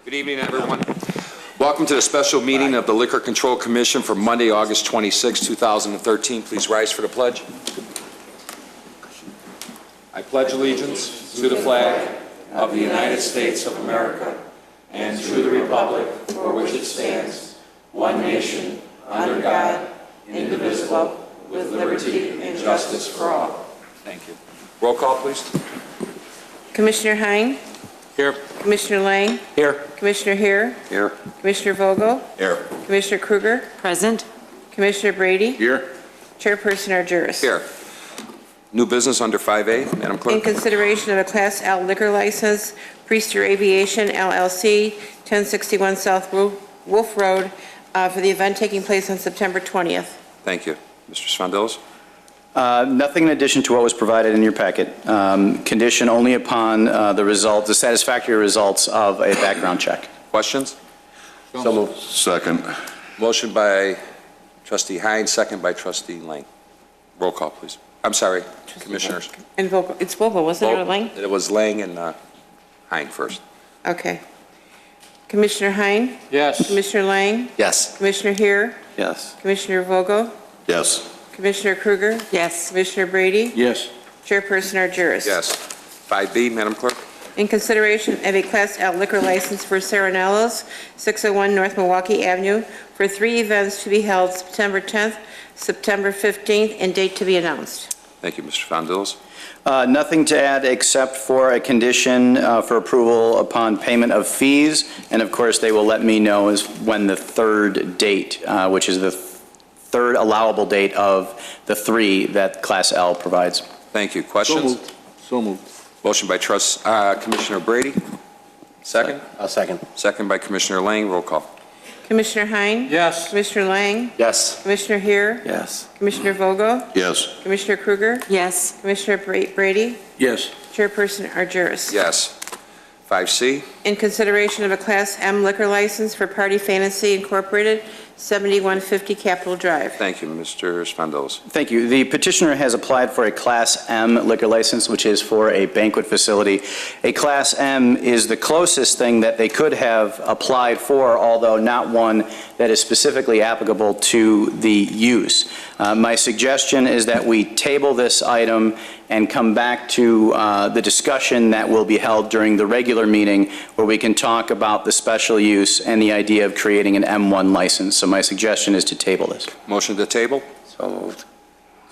Good evening, everyone. Welcome to the special meeting of the Liquor Control Commission for Monday, August 26, 2013. Please rise for the pledge. I pledge allegiance to the flag of the United States of America and to the republic for which it stands, one nation, under God, indivisible, with liberty and justice for all. Thank you. Roll call, please. Commissioner Hein? Here. Commissioner Lang? Here. Commissioner Heer? Here. Commissioner Vogel? Here. Commissioner Kruger? Present. Commissioner Brady? Here. Chairperson Argyris? Here. New business under 5A, Madam In Clerk. consideration of a Class L liquor license, Priester Aviation LLC, 1061 South Wolf Road, for the event taking place on September 20th. Thank you. Mr. Svandelis? Nothing in addition to what was provided in your packet. Condition only upon the satisfactory results of a background check. Questions? So moved. Second. Motion by Trustee Hines, second by Trustee Lang. Roll call, please. I'm sorry, Commissioners. And Vogel, it's Vogel, wasn't it, or Lang? It was Lang and Hines first. Okay. Commissioner Hein? Yes. Commissioner Lang? Yes. Commissioner Heer? Yes. Commissioner Vogel? Yes. Commissioner Kruger? Yes. Commissioner Brady? Yes. Chairperson Argyris? Yes. 5B, Madam Clerk. In consideration of a Class L liquor license for Serenello's, 601 North Milwaukee Avenue, for 3 events to be held September 10th, September 15th, and date to be announced. Thank you, Mr. Svandelis. Nothing to add except for a condition for approval upon payment of fees. And of course, they will let me know is when the third date, which is the third allowable date of the 3 that Class L provides. Thank you. Questions? So moved. Motion by Commissioner Brady. Second? A second. Second by Commissioner Lang. Roll call. Commissioner Hein? Yes. Commissioner Lang? Yes. Commissioner Heer? Yes. Commissioner Vogel? Yes. Commissioner Kruger? Yes. Commissioner Brady? Yes. Chairperson Argyris? Yes. 5C. In consideration of a Class M liquor license for Party Fantasy Incorporated, 7150 Capitol Drive. Thank you, Mr. Svandelis. Thank you. The petitioner has applied for a Class M liquor license, which is for a banquet facility. A Class M is the closest thing that they could have applied for, although not one that is specifically applicable to the use. My suggestion is that we table this item and come back to the discussion that will be held during the regular meeting where we can talk about the special use and the idea of creating an M1 license. So my suggestion is to table this. Motion to table. So moved.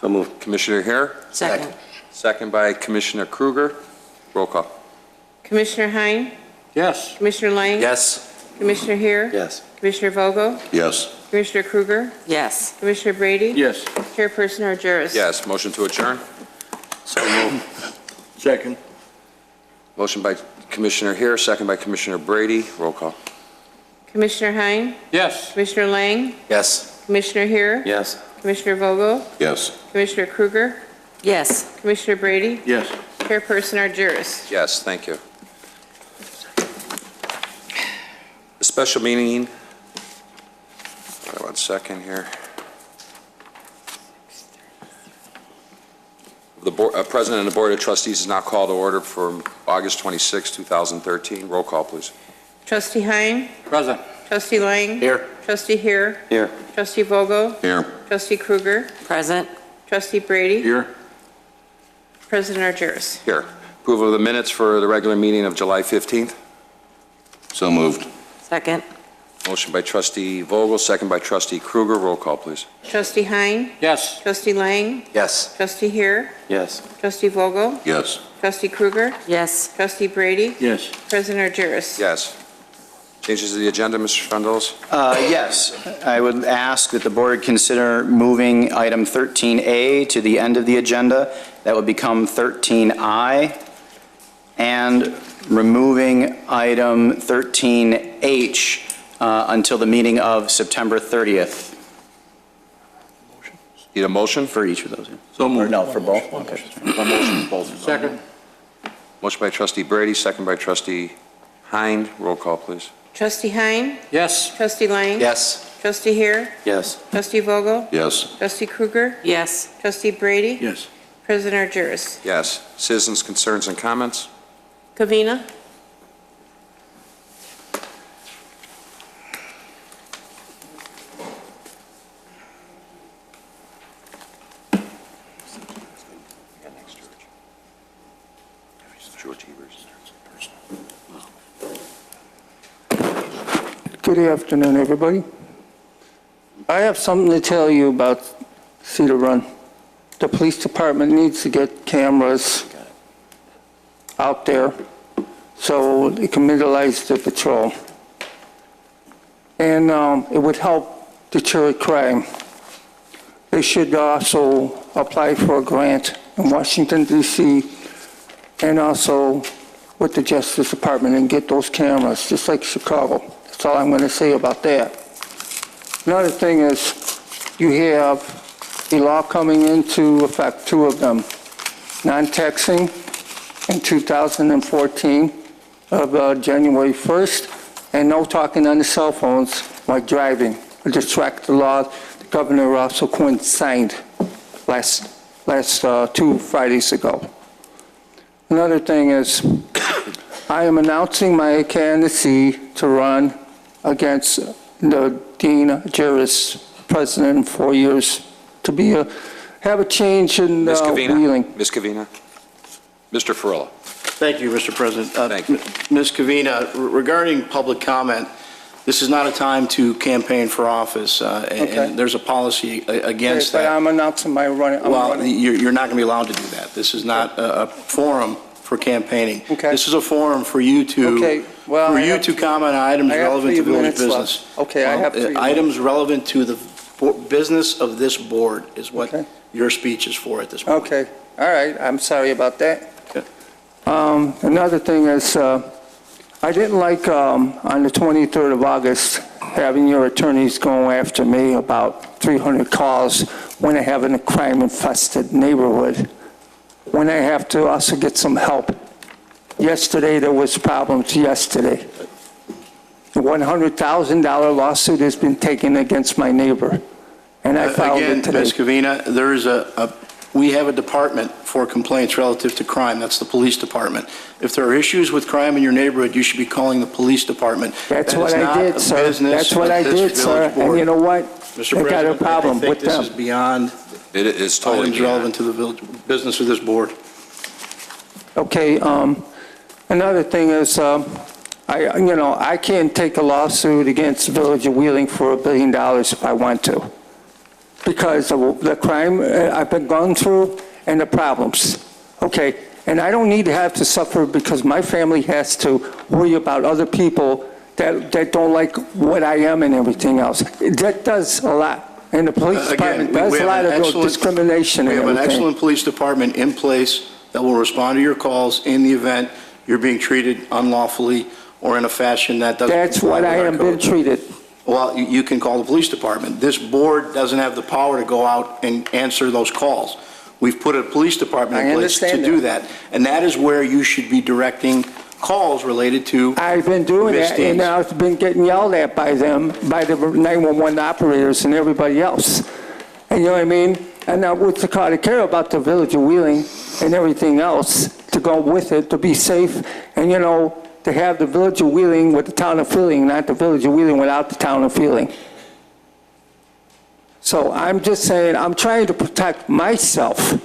So moved. Commissioner Heer. Second. Second by Commissioner Kruger. Roll call. Commissioner Hein? Yes. Commissioner Lang? Yes. Commissioner Heer? Yes. Commissioner Vogel? Yes. Commissioner Kruger? Yes. Commissioner Brady? Yes. Chairperson Argyris? Yes. Motion to adjourn. So moved. Second. Motion by Commissioner Heer, second by Commissioner Brady. Roll call. Commissioner Hein? Yes. Commissioner Lang? Yes. Commissioner Heer? Yes. Commissioner Vogel? Yes. Commissioner Kruger? Yes. Commissioner Brady? Yes. Chairperson Argyris? Yes, thank you. The special meeting, hold on 1 second here. The President and the Board of Trustees is now called to order for August 26, 2013. Roll call, please. Trustee Hein? Present. Trustee Lang? Here. Trustee Heer? Here. Trustee Vogel? Here. Trustee Kruger? Present. Trustee Brady? Here. President Argyris? Here. Approval of the minutes for the regular meeting of July 15th. So moved. Second. Motion by Trustee Vogel, second by Trustee Kruger. Roll call, please. Trustee Hein? Yes. Trustee Lang? Yes. Trustee Heer? Yes. Trustee Vogel? Yes. Trustee Kruger? Yes. Trustee Brady? Yes. President Argyris? Yes. Changes to the agenda, Mr. Svandelis? Yes. I would ask that the board consider moving item 13A to the end of the agenda. That would become 13I. And removing item 13H until the meeting of September 30th Need a motion? for each of those. So Or moved. no, for both? Okay. Second. Motion by Trustee Brady, second by Trustee Hind. Roll call, please. Trustee Hein? Yes. Trustee Lang? Yes. Trustee Heer? Yes. Trustee Vogel? Yes. Trustee Kruger? Yes. Trustee Brady? Yes. President Argyris? Yes. Citizens' concerns and comments? Kavina? George Evers. Good afternoon, everybody. I have something to tell you about Cedar Run. The police department needs to get cameras out there so it can utilize the patrol. And it would help deter crime. They should also apply for a grant in Washington, D.C., and also with the Justice Department and get those cameras, just like Chicago. That's all I'm going to say about that. Another thing is, you have a law coming into effect, two of them, non-taxing in 2014 of January 1st, and no talking on the cell phones while driving. A distracted law the Governor Russell Quinn signed last 2 Fridays ago. Another thing is, I am announcing my candidacy to run against the Dean Jarrus, president in 4 years, to be have a change in Ms. Wheeling. Covina? Ms. Covina? Mr. Ferrilla? Thank you, Mr. President. Thank you. Ms. Covina, regarding public comment, this is not a time to campaign for office, Okay. and there's a policy against But that. I'm announcing my running. Well, you're not going to be allowed to do that. This is not a forum for campaigning. Okay. This is a forum for you to, Okay, well, I have- comment on items I have relevant to 3 village minutes left. business. Okay, I have 3 minutes. Items relevant to the business of this board is what Okay. your speech is for at this point. Okay, all right, I'm sorry about that. Okay. Another thing is, I didn't like on the 23rd of August, having your attorneys go after me about 300 calls when I have a crime-infested neighborhood, when I have to also get some help. Yesterday, there was problems yesterday. The $100,000 lawsuit has been taken against my neighbor, and I filed Again, it today. Ms. Covina, there is we have a department for complaints relative to crime. That's the police department. If there are issues with crime in your neighborhood, you should be calling the police department. That's That what is I not did, a sir. business That's what of I this did, sir. village board. And you know what? Mr. I got a President, problem I with think this them. is beyond It is totally items relevant to the village business of this board. Okay, another thing is, I can't take a lawsuit against the Village of Wheeling for $1 billion if I want to, because of the crime I've been going through and the problems. Okay, and I don't need to have to suffer because my family has to worry about other people that don't like what I am and everything else. That does a lot. And the police department does a lot of discrimination We and have an everything. excellent police department in place that will respond to your calls in the event you're being treated unlawfully or in a fashion that doesn't That's comply what with I our am being code. treated. Well, you can call the police department. This board doesn't have the power to go out and answer those calls. We've put a police department I in place to understand do that. And that is where you should be directing calls related to I've been doing that, and misdeeds. I've been getting yelled at by them, by the 911 operators and everybody else. And you know what I mean? And now what's the call? I care about the Village of Wheeling and everything else to go with it, to be safe, and to have the Village of Wheeling with the town of Wheeling, not the Village of Wheeling without the town of Wheeling. So I'm just saying, I'm trying to protect myself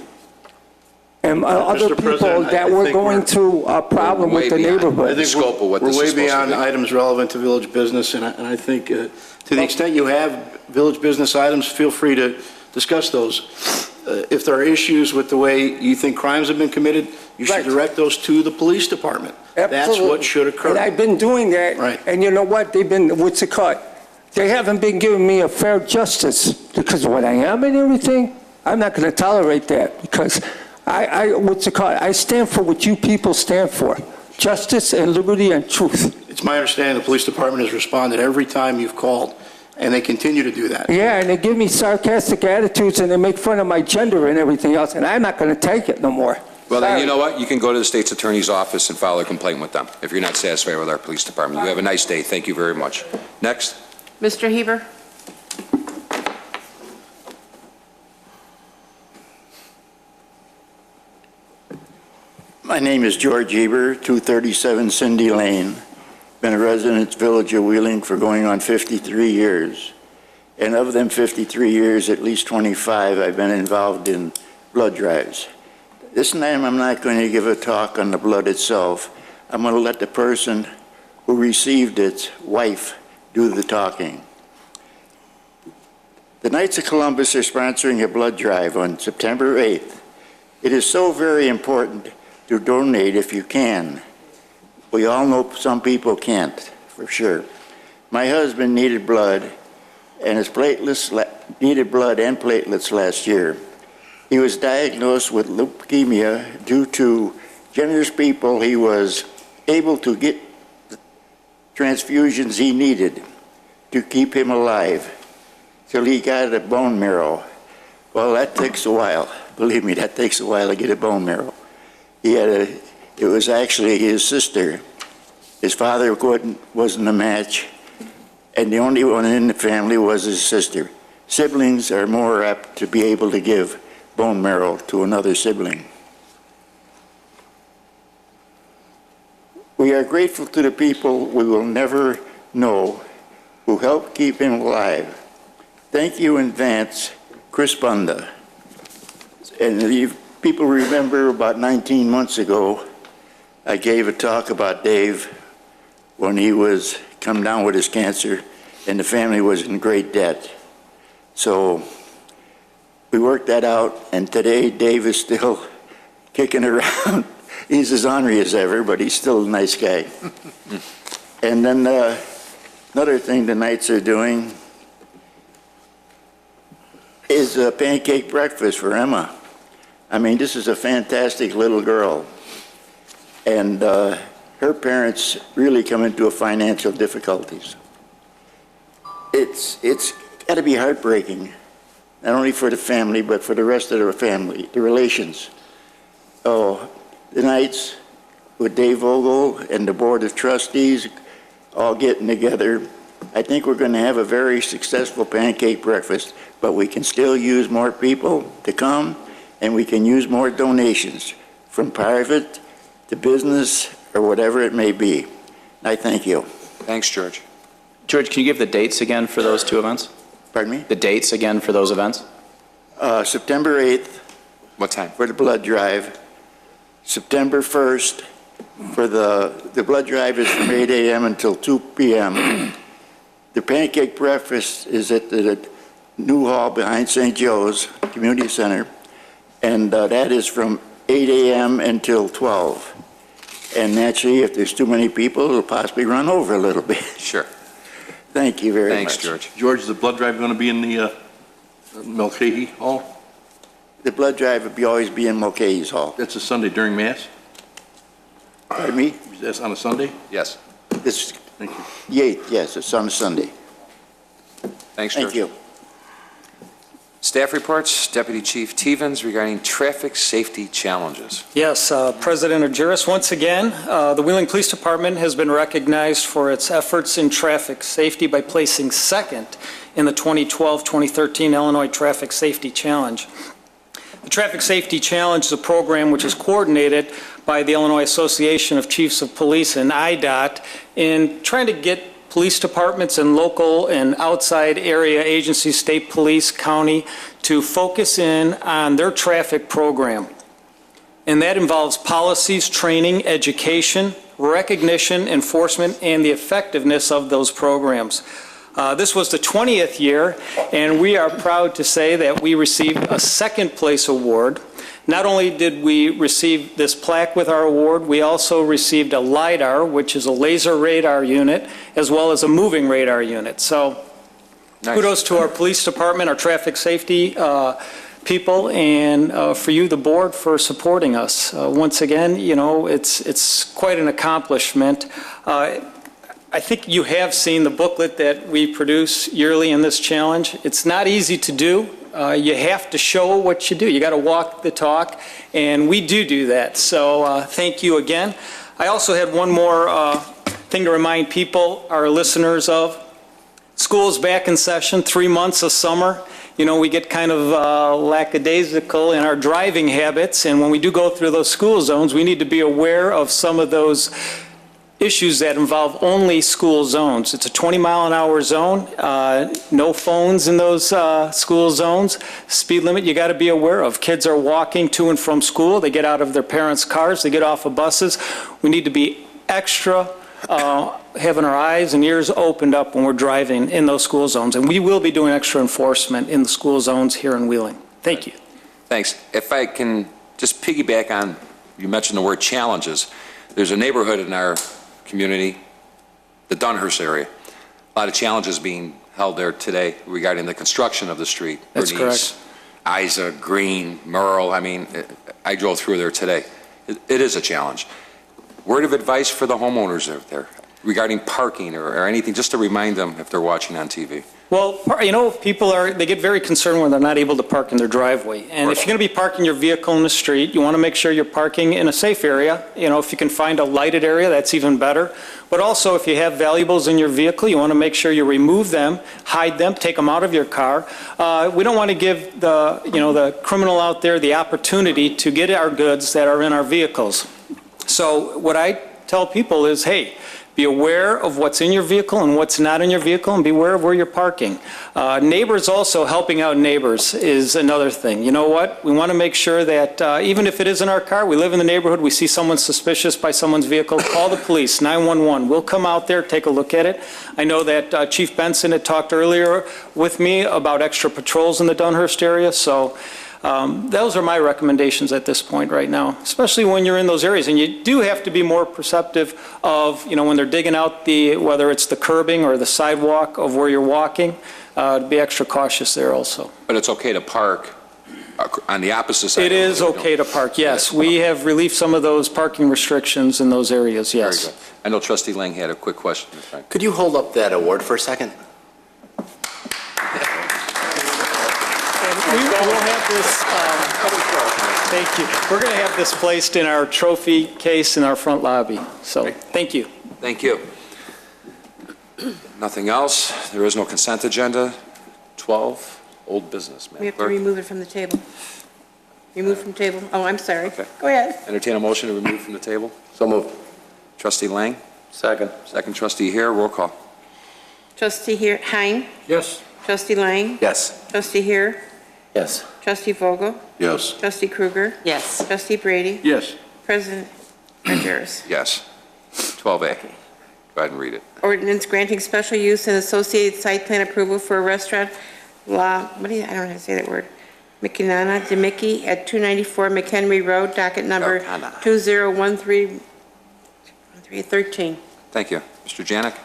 and other Mr. people President, I that were think going we're- through a problem Way with the beyond. neighborhood. I think scope of what we're this is way supposed to beyond be. items relevant to village business, and I think to the extent you have village business items, feel free to discuss those. If there are issues with the way you think crimes have been committed, you should Right. direct those to the police department. That's Absolutely. what should occur. And I've been doing that. Right. And you know what? They've been, what's it called? They haven't been giving me a fair justice because of what I am and everything. I'm not going to tolerate that because what's it called? I stand for what you people stand for. Justice and liberty and truth. It's my understanding the police department has responded every time you've called, and they continue to do that. Yeah, and they give me sarcastic attitudes and they make fun of my gender and everything else, and I'm not going to take it no more. Well, then, you Sorry. know what? You can go to the state's attorney's office and file a complaint with them if you're not satisfied with our police department. You have a nice day. Thank you very much. Next. Mr. Heber? My name is George Eber, 237 Cindy Lane. Been a resident of the Village of Wheeling for going on 53 years. And of them 53 years, at least 25, I've been involved in blood drives. This time I'm not going to give a talk on the blood itself. I'm going to let the person who received its wife do the talking. The Knights of Columbus are sponsoring a blood drive on September 8th. It is so very important to donate if you can. We all know some people can't, for sure. My husband needed blood, and his needed blood and platelets last year. He was diagnosed with leukemia due to generous people. He was able to get the transfusions he needed to keep him alive till he got a bone marrow. Well, that takes a while. Believe me, that takes a while to get a bone marrow. It was actually his sister. His father wasn't a match, and the only one in the family was his sister. Siblings are more apt to be able to give bone marrow to another sibling. We are grateful to the people we will never know who helped keep him alive. Thank you in advance, Chris Bunda. And if people remember about 19 months ago, I gave a talk about Dave when he was come down with his cancer and the family was in great debt. So we worked that out, and today Dave is still kicking around. He's as ornery as ever, but he's still a nice guy. And then another thing the Knights are doing is a pancake breakfast for Emma. I mean, this is a fantastic little girl. And her parents really come into financial difficulties. It's got to be heartbreaking, not only for the family, but for the rest of the family, the relations. Oh, the Knights with Dave Vogel and the Board of Trustees all getting together, I think we're going to have a very successful pancake breakfast, but we can still use more people to come, and we can use more donations from private to business or whatever it may be. I thank you. Thanks, George. George, can you give the dates again for those two events? Pardon me? The dates again for those events? September 8th What time? for the blood drive. September 1st for the blood drive is from 8 a.m. until 2 p.m. The pancake breakfast is at the new hall behind St. Joe's Community Center, and that is from 8 a.m. until 12. And naturally, if there's too many people, it'll possibly run over a little bit. Sure. Thank you very much. Thanks, George. George, is the blood drive going to be in the Mulcahy Hall? The blood drive will always be in Mulcahy's Hall. That's a Sunday during Mass? Pardon me? That's on a Sunday? Yes. This, Thank you. the 8th, yes, it's on a Sunday. Thanks, George. Thank you. Staff reports, Deputy Chief Tevens regarding traffic safety challenges. Yes, President Argyris, once again, the Wheeling Police Department has been recognized for its efforts in traffic safety by placing second in the 2012-2013 Illinois Traffic Safety Challenge. The Traffic Safety Challenge is a program which is coordinated by the Illinois Association of Chiefs of Police and IDOT in trying to get police departments and local and outside area agencies, state police, county, to focus in on their traffic program. And that involves policies, training, education, recognition, enforcement, and the effectiveness of those programs. This was the 20th year, and we are proud to say that we received a second place award. Not only did we receive this plaque with our award, we also received a LiDAR, which is a laser radar unit, as well as a moving radar unit. So Nice. kudos to our police department, our traffic safety people, and for you, the board, for supporting us. Once again, you know, it's quite an accomplishment. I think you have seen the booklet that we produce yearly in this challenge. It's not easy to do. You have to show what you do. You got to walk the talk, and we do that. So thank you again. I also had one more thing to remind people, our listeners of. School's back in session, 3 months of summer. You know, we get kind of lackadaisical in our driving habits, and when we do go through those school zones, we need to be aware of some of those issues that involve only school zones. It's a 20-mile-an-hour zone, no phones in those school zones. Speed limit you got to be aware of. Kids are walking to and from school. They get out of their parents' cars. They get off of buses. We need to be extra having our eyes and ears opened up when we're driving in those school zones. And we will be doing extra enforcement in the school zones here in Wheeling. Thank you. Thanks. If I can just piggyback on, you mentioned the word challenges. There's a neighborhood in our community, the Dunhurst area. A lot of challenges being held there today regarding the construction of the street. That's Bernice, Isa, Green, Merle. I mean, I drove through there today. It is a challenge. Word of advice for the homeowners out there regarding parking or anything, just to remind them if they're watching on TV. Well, you know, they get very concerned when they're not able to park in their driveway. And if you're going to be parking your vehicle in the street, you want to make sure you're parking in a safe area. You know, if you can find a lighted area, that's even better. But also, if you have valuables in your vehicle, you want to make sure you remove them, hide them, take them out of your car. We don't want to give the criminal out there the opportunity to get our goods that are in our vehicles. So what I tell people is, hey, be aware of what's in your vehicle and what's not in your vehicle, and be aware of where you're parking. Neighbors also, helping out neighbors is another thing. You know what? We want to make sure that even if it is in our car, we live in the neighborhood, we see someone suspicious by someone's vehicle, call the police, 911. We'll come out there, take a look at it. I know that Chief Benson had talked earlier with me about extra patrols in the Dunhurst area, so those are my recommendations at this point right now, especially when you're in those areas. And you do have to be more perceptive of, when they're digging out whether it's the curbing or the sidewalk of where you're walking, to be extra cautious there also. But it's okay to park on the opposite side. It is okay to park, yes. We have relieved some of those parking restrictions in those areas, yes. Very good. I know Trustee Lang had a quick question. Could you hold up that award for a second? We will have this, thank you. We're going to have this placed in our trophy case in our front lobby. So, thank you. Thank you. Nothing else? There is no consent agenda. 12, old business. We have to remove it from the table. Remove from table. Oh, I'm sorry. Okay. Go ahead. Entertain a motion to remove from the table. So moved. Trustee Lang. Second. Second, Trustee Hare. Roll call. Trustee Hein. Yes. Trustee Lang. Yes. Trustee Hare. Yes. Trustee Vogel. Yes. Trustee Krueger. Yes. Trustee Brady. Yes. President Argyros. Yes. 12A. Go ahead and read it. Ordinance granting special use and associated site plan approval for a restaurant, I don't know how to say that word, Mikinana de Mickey at 294 McHenry Road, docket number 2013. Thank you. Mr. Janik.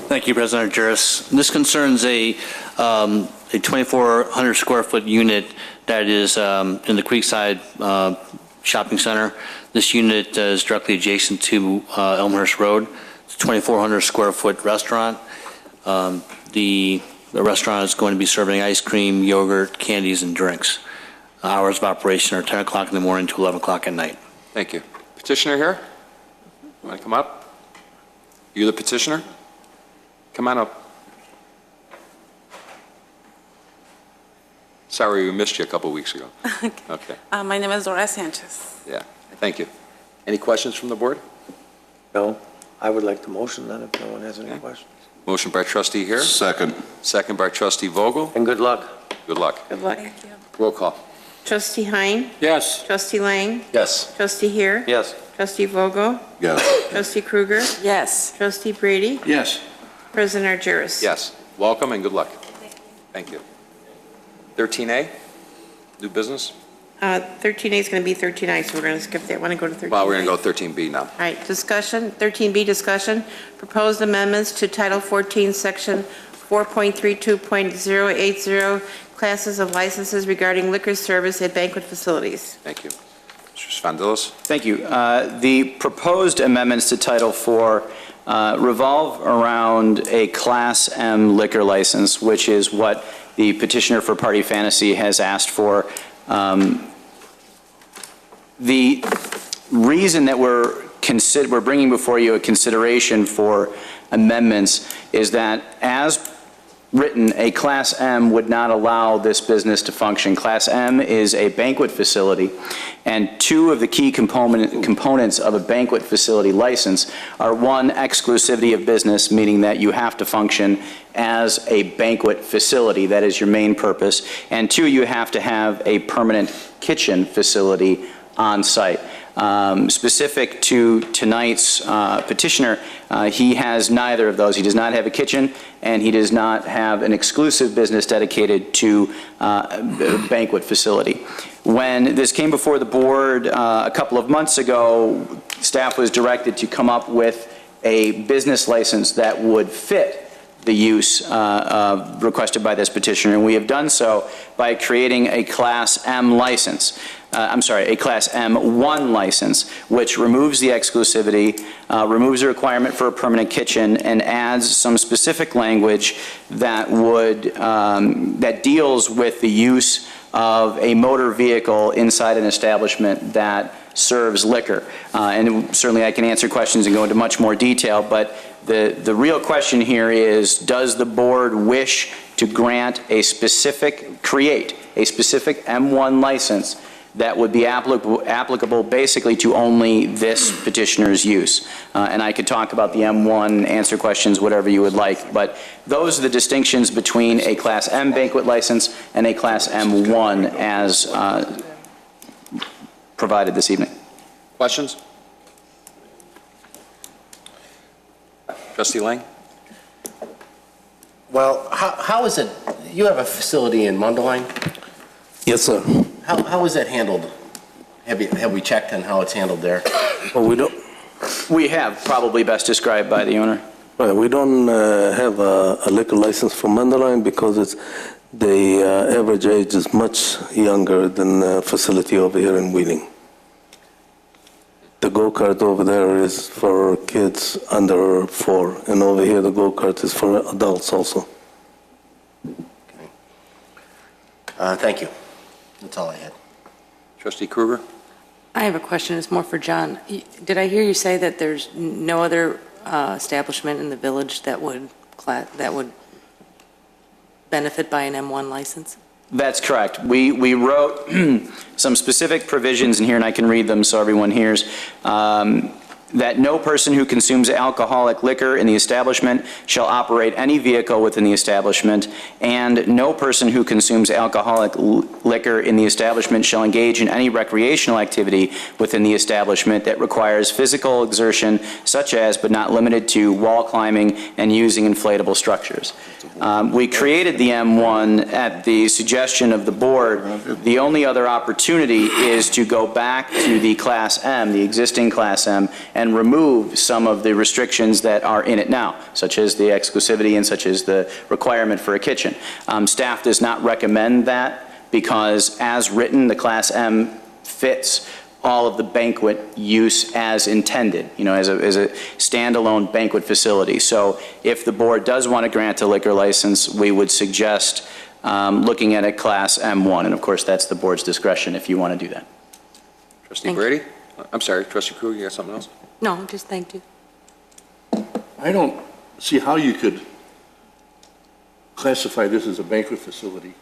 Thank you, President Argyros. This concerns a 2,400 square foot unit that is in the Creekside Shopping Center. This unit is directly adjacent to Elmhurst Road. It's a 2,400 square foot restaurant. The restaurant is going to be serving ice cream, yogurt, candies, and drinks. Hours of operation are 10 o'clock in the morning to 11 o'clock at night. Thank you. Petitioner here? You want to come up? You the petitioner? Come on up. Sorry we missed you a couple weeks ago. Okay. My name is Dora Sanchez. Yeah. Thank you. Any questions from the board? No. I would like to motion then if no one has any questions. Motion by Trustee Hare. Second. Second by Trustee Vogel. And good luck. Good luck. Good luck. Roll call. Trustee Hein. Yes. Trustee Lang. Yes. Trustee Hare. Yes. Trustee Vogel. Yes. Trustee Krueger. Yes. Trustee Brady. Yes. President Argyros. Yes. Welcome and good luck. Thank you. 13A, new business? 13A is going to be 13I, so we're going to skip that one and go to 13. Well, we're going to go 13B now. All right, discussion, 13B discussion, proposed amendments to Title 14, Section 4.32.080, classes of licenses regarding liquor service at banquet facilities. Thank you. Mr. Svandelis? Thank you. The proposed amendments to Title IV revolve around a Class M liquor license, which is what the petitioner for Party Fantasy has asked for. The reason that we're bringing before you a consideration for amendments is that as written, a Class M would not allow this business to function. Class M is a banquet facility, and two of the key components of a banquet facility license are, one, exclusivity of business, meaning that you have to function as a banquet facility, that is your main purpose, and two, you have to have a permanent kitchen facility on site. Specific to tonight's petitioner, he has neither of those. He does not have a kitchen, and he does not have an exclusive business dedicated to a banquet facility. When this came before the board a couple of months ago, staff was directed to come up with a business license that would fit the use requested by this petitioner, and we have done so by creating a Class M license. A Class M1 license, which removes the exclusivity, removes the requirement for a permanent kitchen, and adds some specific language that that deals with the use of a motor vehicle inside an establishment that serves liquor. And certainly I can answer questions and go into much more detail, but the real question here is, does the board wish to create a specific M1 license that would be applicable basically to only this petitioner's use? And I could talk about the M1, answer questions, whatever you would like, but those are the distinctions between a Class M banquet license and a Class M1 as provided this evening. Questions? Trustee Lang? Well, how is it, you have a facility in Mundelein? Yes, sir. How is that handled? Have we checked on how it's handled there? Well, we don't. We have, probably best described by the owner. Right, we don't have a liquor license for Mundelein because the average age is much younger than the facility over here in Wheeling. The go-kart over there is for kids under 4, and over here the go-kart is for adults also. Okay. Thank you. That's all I had. Trustee Kruger? I have a question. It's more for John. Did I hear you say that there's no other establishment in the village that would benefit by an M1 license? That's correct. We wrote some specific provisions in here, and I can read them so everyone hears. That no person who consumes alcoholic liquor in the establishment shall operate any vehicle within the establishment, and no person who consumes alcoholic liquor in the establishment shall engage in any recreational activity within the establishment that requires physical exertion, such as, but not limited to, wall climbing and using inflatable structures. We created the M1 at the suggestion of the board. The only other opportunity is to go back to the Class M, the existing Class M, and remove some of the restrictions that are in it now, such as the exclusivity and such as the requirement for a kitchen. Staff does not recommend that because, as written, the Class M fits all of the banquet use as intended, as a standalone banquet facility. So if the board does want to grant a liquor license, we would suggest looking at a Class M1, and of course that's the board's discretion if you want to do that. Trustee Brady? I'm sorry, Trustee Kruger, you got something else? No, just thank you. I don't see how you could classify this as a banquet facility.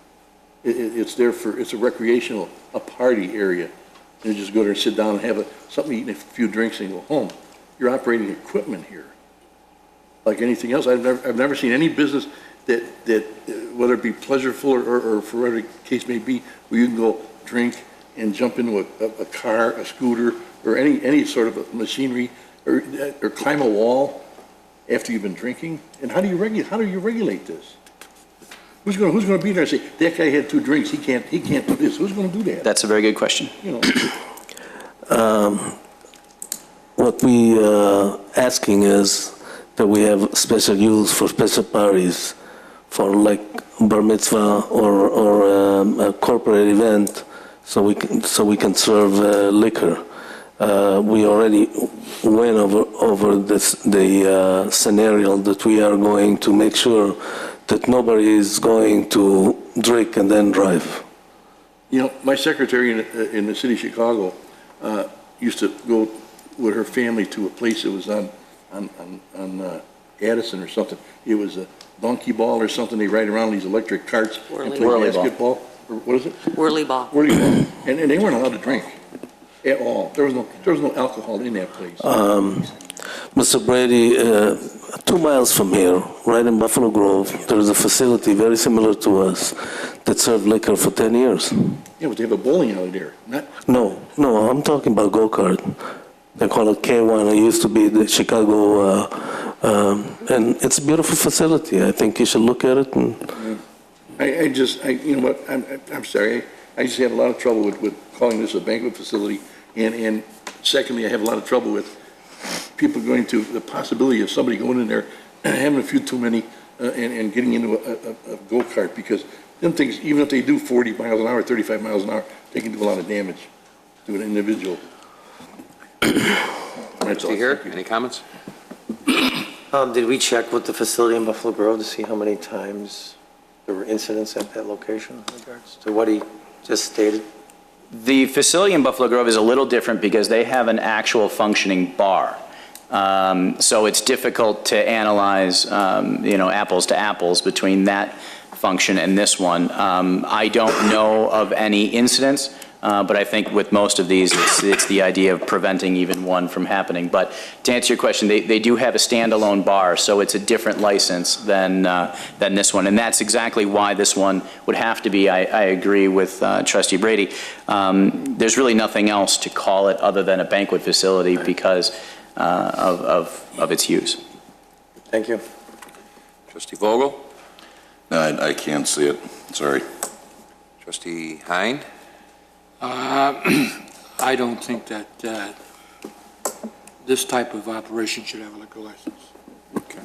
It's there for, it's a recreational, a party area. You just go there and sit down and have something, eat a few drinks and go home. You're operating equipment here. Like anything else, I've never seen any business that whether it be pleasureful or for whatever the case may be, where you can go drink and jump into a car, a scooter, or any sort of a machinery, or climb a wall after you've been drinking. And how do you regulate this? Who's going to be there and say, that guy had 2 drinks, he can't do this? Who's going to do that? That's a very good question. What we asking is that we have special use for special parties, for like bar mitzvah or a corporate event, so we can serve liquor. We already went over the scenario that we are going to make sure that nobody is going to drink and then drive. My secretary in the city of Chicago used to go with her family to a place that was on Addison or something. It was a donkey ball or something. They ride around these electric carts and play Whirly ball. basketball. Or what is it? Whirly ball. Whirly ball. And they weren't allowed to drink at all. There was no alcohol in that place. Mr. Brady, 2 miles from here, right in Buffalo Grove, there's a facility very similar to us that served liquor for 10 years. Yeah, but they have a bowling alley there. No, I'm talking about go-kart. They call it K1. It used to be the Chicago, and it's a beautiful facility. I think you should look at it. And You know what, I'm sorry. I just have a lot of trouble with calling this a banquet facility. And secondly, I have a lot of trouble with people going to the possibility of somebody going in there and having a few too many and getting into a go-kart, because them things, even if they do 40 miles an hour, 35 miles an hour, they can do a lot of damage to an individual. Trustee here, any comments? Did we check with the facility in Buffalo Grove to see how many times there were incidents at that location in regards to what he just stated? The facility in Buffalo Grove is a little different because they have an actual functioning bar. So it's difficult to analyze, apples to apples between that function and this one. I don't know of any incidents, but I think with most of these, it's the idea of preventing even one from happening. But to answer your question, they do have a standalone bar, so it's a different license than this one. And that's exactly why this one would have to be, I agree with Trustee Brady. There's really nothing else to call it other than a banquet facility because of its use. Thank you. Trustee Vogel? No, I can't see it. Sorry. Trustee Hein? I don't think that this type of operation should have a liquor license. Okay.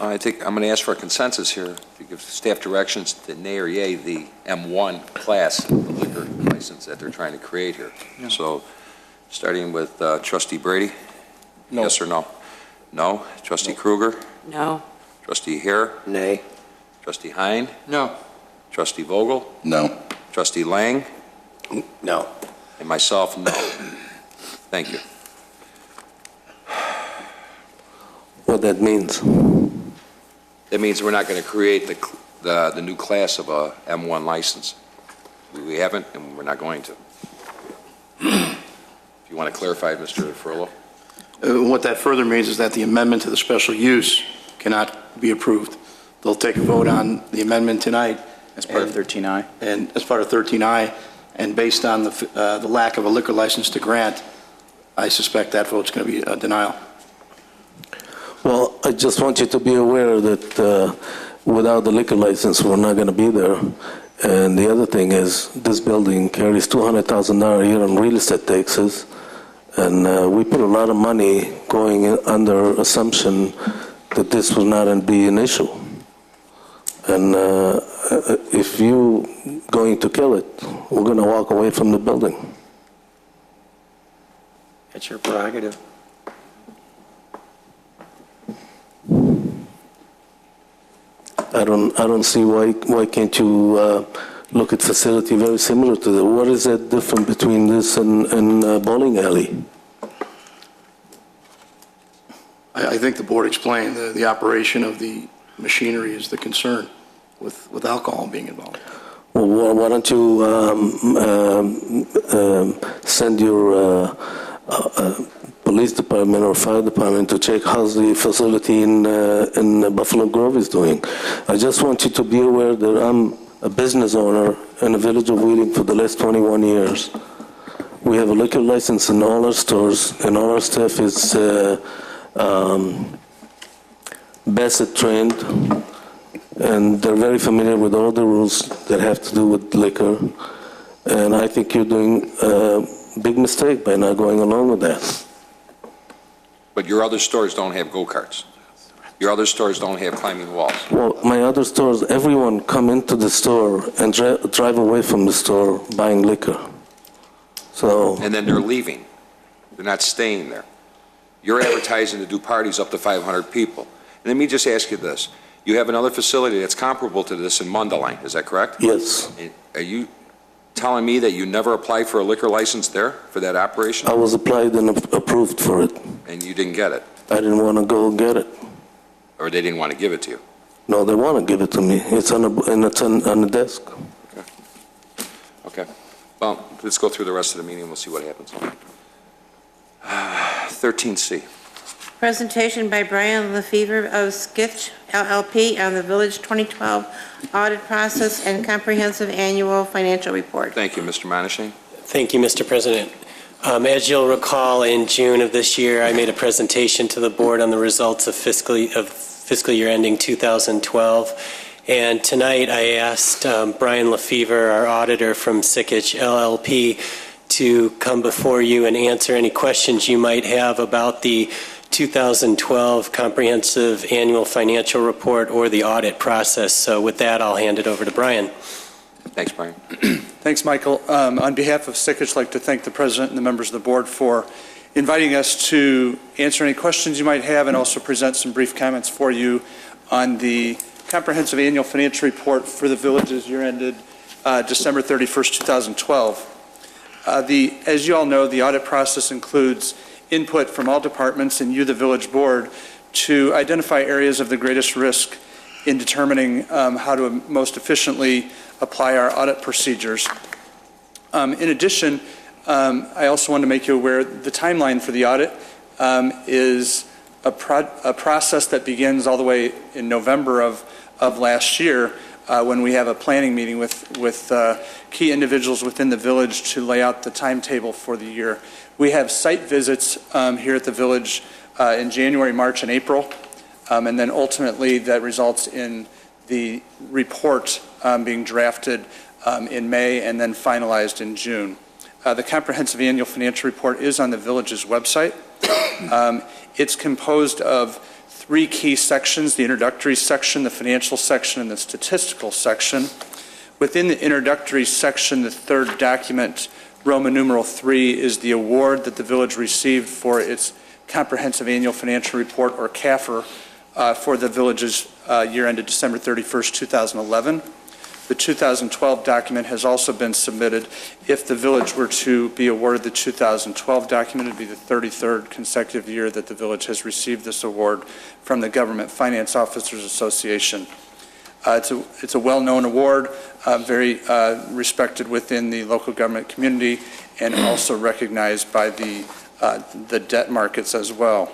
I think I'm going to ask for a consensus here to give staff directions to nay or yea the M1 class of liquor license that they're trying to create here. Yeah. So, starting with Trustee Brady? No. Yes or no? No. Trustee Kruger? No. Trustee Hare? Nay. Trustee Hein? No. Trustee Vogel? No. Trustee Lang? No. And myself, no. Thank you. what that means. That means we're not going to create the new class of a M1 license. We haven't, and we're not going to. If you want to clarify, Mr. Furlow? What that further means is that the amendment to the special use cannot be approved. They'll take a vote on the amendment tonight. As part of 13I? And as part of 13I, and based on the lack of a liquor license to grant, I suspect that vote's going to be a denial. Well, I just want you to be aware that without the liquor license, we're not going to be there. And the other thing is, this building carries $200,000 a year in real estate taxes, and we put a lot of money going in under assumption that this will not be an issue. And if you're going to kill it, we're going to walk away from the building. It's your prerogative. I don't see why can't you look at facility very similar to that. What is that different between this and bowling alley? I think the board explained the operation of the machinery is the concern with alcohol being involved. Well, why don't you send your police department or fire department to check how the facility in Buffalo Grove is doing. I just want you to be aware that I'm a business owner in the village of Wheeling for the last 21 years. We have a liquor license in all our stores, and all our staff is Bassett trained, and they're very familiar with all the rules that have to do with liquor. And I think you're doing a big mistake by not going along with that. But your other stores don't have go-karts. Your other stores don't have climbing walls. Well, my other stores, everyone come into the store and drive away from the store buying liquor. So. And then they're leaving. They're not staying there. You're advertising to do parties up to 500 people. And let me just ask you this. You have another facility that's comparable to this in Mundelein, is that correct? Yes. Are you telling me that you never applied for a liquor license there for that operation? I was applied and approved for it. And you didn't get it? I didn't want to go get it. Or they didn't want to give it to you? No, they want to give it to me. It's on the desk. Okay. Well, let's go through the rest of the meeting, and we'll see what happens. 13C. Presentation by Brian Lefevre of Skitch LLP on the Village 2012 audit process and comprehensive annual financial report. Thank you, Mr. Monishing. Thank you, Mr. President. As you'll recall, in June of this year, I made a presentation to the board on the results of fiscal year ending 2012. And tonight I asked Brian Lefevre, our auditor from Sikich LLP, to come before you and answer any questions you might have about the 2012 comprehensive annual financial report or the audit process. So with that, I'll hand it over to Brian. Thanks, Brian. Thanks, Michael. On behalf of Sikich, I'd like to thank the President and the members of the board for inviting us to answer any questions you might have and also present some brief comments for you on the comprehensive annual financial report for the village's year ended December 31st, 2012. As you all know, the audit process includes input from all departments and you, the village board, to identify areas of the greatest risk in determining how to most efficiently apply our audit procedures. In addition, I also want to make you aware the timeline for the audit is a process that begins all the way in November of last year when we have a planning meeting with key individuals within the village to lay out the timetable for the year. We have site visits here at the village in January, March, and April, and then ultimately that results in the report being drafted in May and then finalized in June. The comprehensive annual financial report is on the village's website. It's composed of three key sections: the introductory section, the financial section, and the statistical section. Within the introductory section, the third document, Roman numeral 3, is the award that the village received for its comprehensive annual financial report, or CAFR, for the village's year ended December 31st, 2011. The 2012 document has also been submitted. If the village were to be awarded the 2012 document, it would be the 33rd consecutive year that the village has received this award from the Government Finance Officers Association. It's a well-known award, very respected within the local government community, and also recognized by the debt markets as well.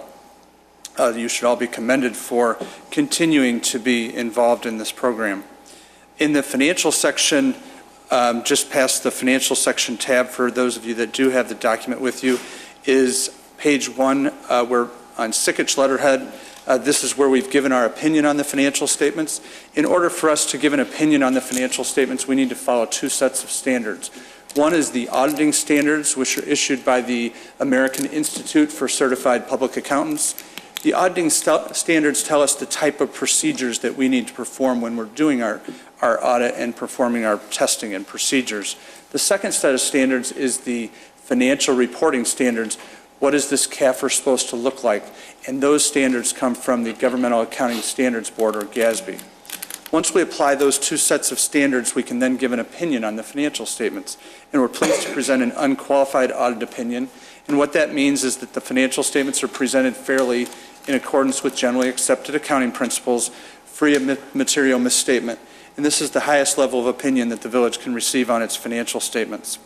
You should all be commended for continuing to be involved in this program. In the financial section, just past the financial section tab, for those of you that do have the document with you, is page 1, where on Sikich letterhead, this is where we've given our opinion on the financial statements. In order for us to give an opinion on the financial statements, we need to follow two sets of standards. One is the auditing standards, which are issued by the American Institute for Certified Public Accountants. The auditing standards tell us the type of procedures that we need to perform when we're doing our audit and performing our testing and procedures. The second set of standards is the financial reporting standards. What is this CAFR supposed to look like? And those standards come from the Governmental Accounting Standards Board, or GASB. Once we apply those two sets of standards, we can then give an opinion on the financial statements. And we're pleased to present an unqualified audit opinion. And what that means is that the financial statements are presented fairly in accordance with generally accepted accounting principles, free of material misstatement. And this is the highest level of opinion that the village can receive on its financial statements.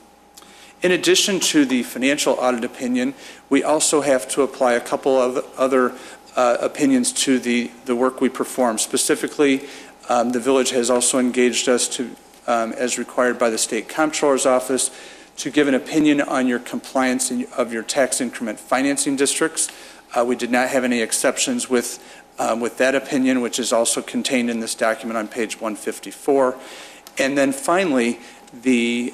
In addition to the financial audit opinion, we also have to apply a couple of other opinions to the work we perform. Specifically, the village has also engaged us to, as required by the State Comptroller's Office, to give an opinion on your compliance of your tax increment financing districts. We did not have any exceptions with that opinion, which is also contained in this document on page 154. And then finally, the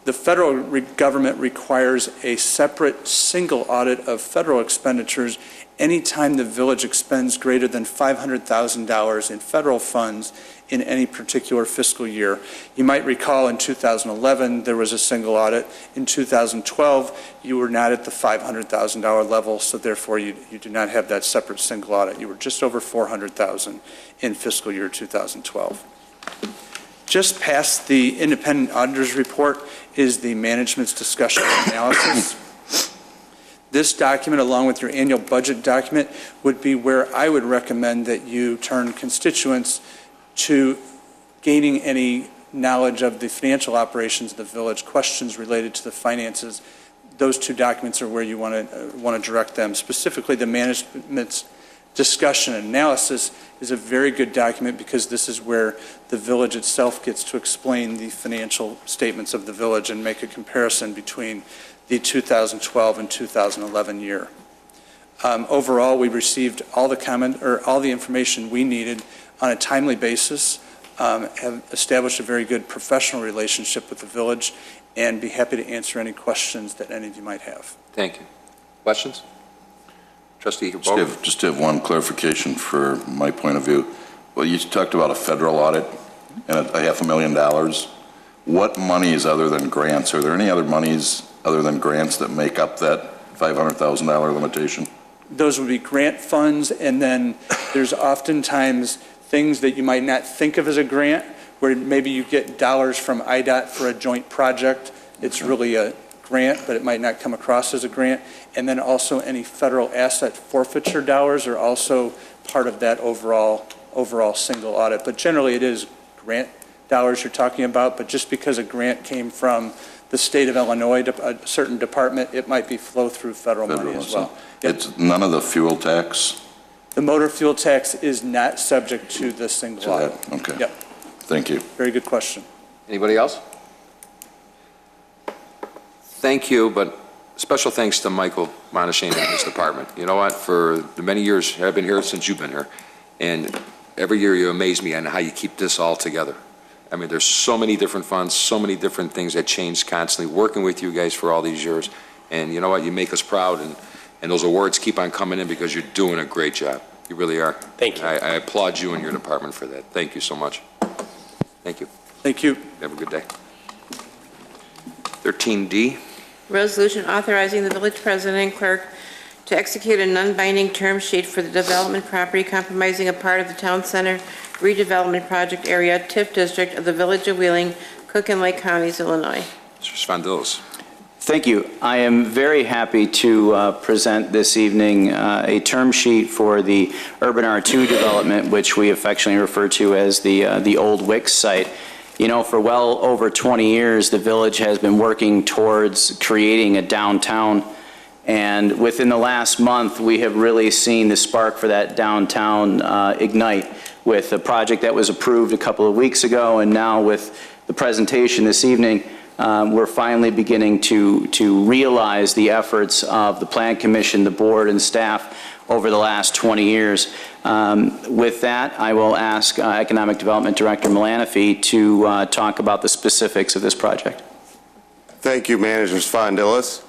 federal government requires a separate single audit of federal expenditures anytime the village expends greater than $500,000 in federal funds in any particular fiscal year. You might recall in 2011 there was a single audit. In 2012 you were not at the $500,000 level, so therefore you do not have that separate single audit. You were just over $400,000 in fiscal year 2012. Just past the independent auditor's report is the management's discussion and analysis. This document, along with your annual budget document, would be where I would recommend that you turn constituents to gaining any knowledge of the financial operations of the village, questions related to the finances. Those two documents are where you want to direct them. Specifically, the management's discussion and analysis is a very good document because this is where the village itself gets to explain the financial statements of the village and make a comparison between the 2012 and 2011 year. Overall, we received all the information we needed on a timely basis, have established a very good professional relationship with the village, and be happy to answer any questions that any of you might have. Thank you. Questions? Trustee Boger? Just to have one clarification for my point of view. Well, you talked about a federal audit and $500,000. What monies other than grants, are there any other monies other than grants that make up that $500,000 limitation? Those would be grant funds, and then there's oftentimes things that you might not think of as a grant, where maybe you get dollars from IDOT for a joint project. It's really a grant, but it might not come across as a grant. And then also any federal asset forfeiture dollars are also part of that overall single audit. But generally it is grant dollars you're talking about, but just because a grant came from the state of Illinois, a certain department, it might be flow through federal money as well. Yep. It's none of the fuel tax? The motor fuel tax is not subject to the single audit. Okay. Yep. Thank you. Very good question. Anybody else? Thank you, but special thanks to Michael Monashane and his department. You know what, for the many years, I've been here since you've been here, and every year you amaze me on how you keep this all together. I mean, there's so many different funds, so many different things that change constantly, working with you guys for all these years. And you know what, you make us proud, and those awards keep on coming in because you're doing a great job. You really are. Thank you. I applaud you and your department for that. Thank you so much. Thank you. Thank you. Have a good day. 13D. Resolution authorizing the village president and clerk to execute a non-binding term sheet for the development property comprising a part of the town center redevelopment project area, TIF district of the village of Wheeling, Cook and Lake Counties, Illinois. Mr. Svandelis. Thank you. I am very happy to present this evening a term sheet for the Urban R2 development, which we affectionately refer to as the old Wicks site. You know, for well over 20 years, the village has been working towards creating a downtown, and within the last month, we have really seen the spark for that downtown ignite with a project that was approved a couple of weeks ago, and now with the presentation this evening, we're finally beginning to realize the efforts of the Plan Commission, the board, and staff over the last 20 years. With that, I will ask Economic Development Director Malanaphy to talk about the specifics of this project. Thank you, Manager Svandelis.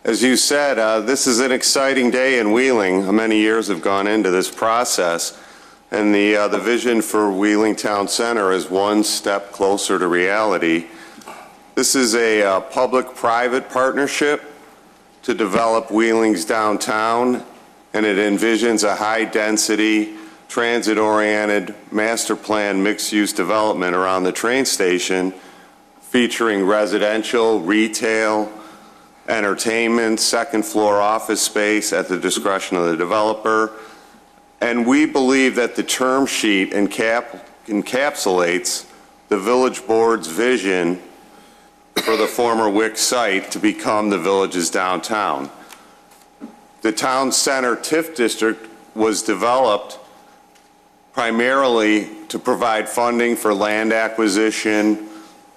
As you said, this is an exciting day in Wheeling. Many years have gone into this process, and the vision for Wheeling Town Center is one step closer to reality. This is a public-private partnership to develop Wheeling's downtown, and it envisions a high-density, transit-oriented, master-plan mixed-use development around the train station featuring residential, retail, entertainment, second-floor office space at the discretion of the developer. And we believe that the term sheet encapsulates the village board's vision for the former Wicks site to become the village's downtown. The town center TIF district was developed primarily to provide funding for land acquisition,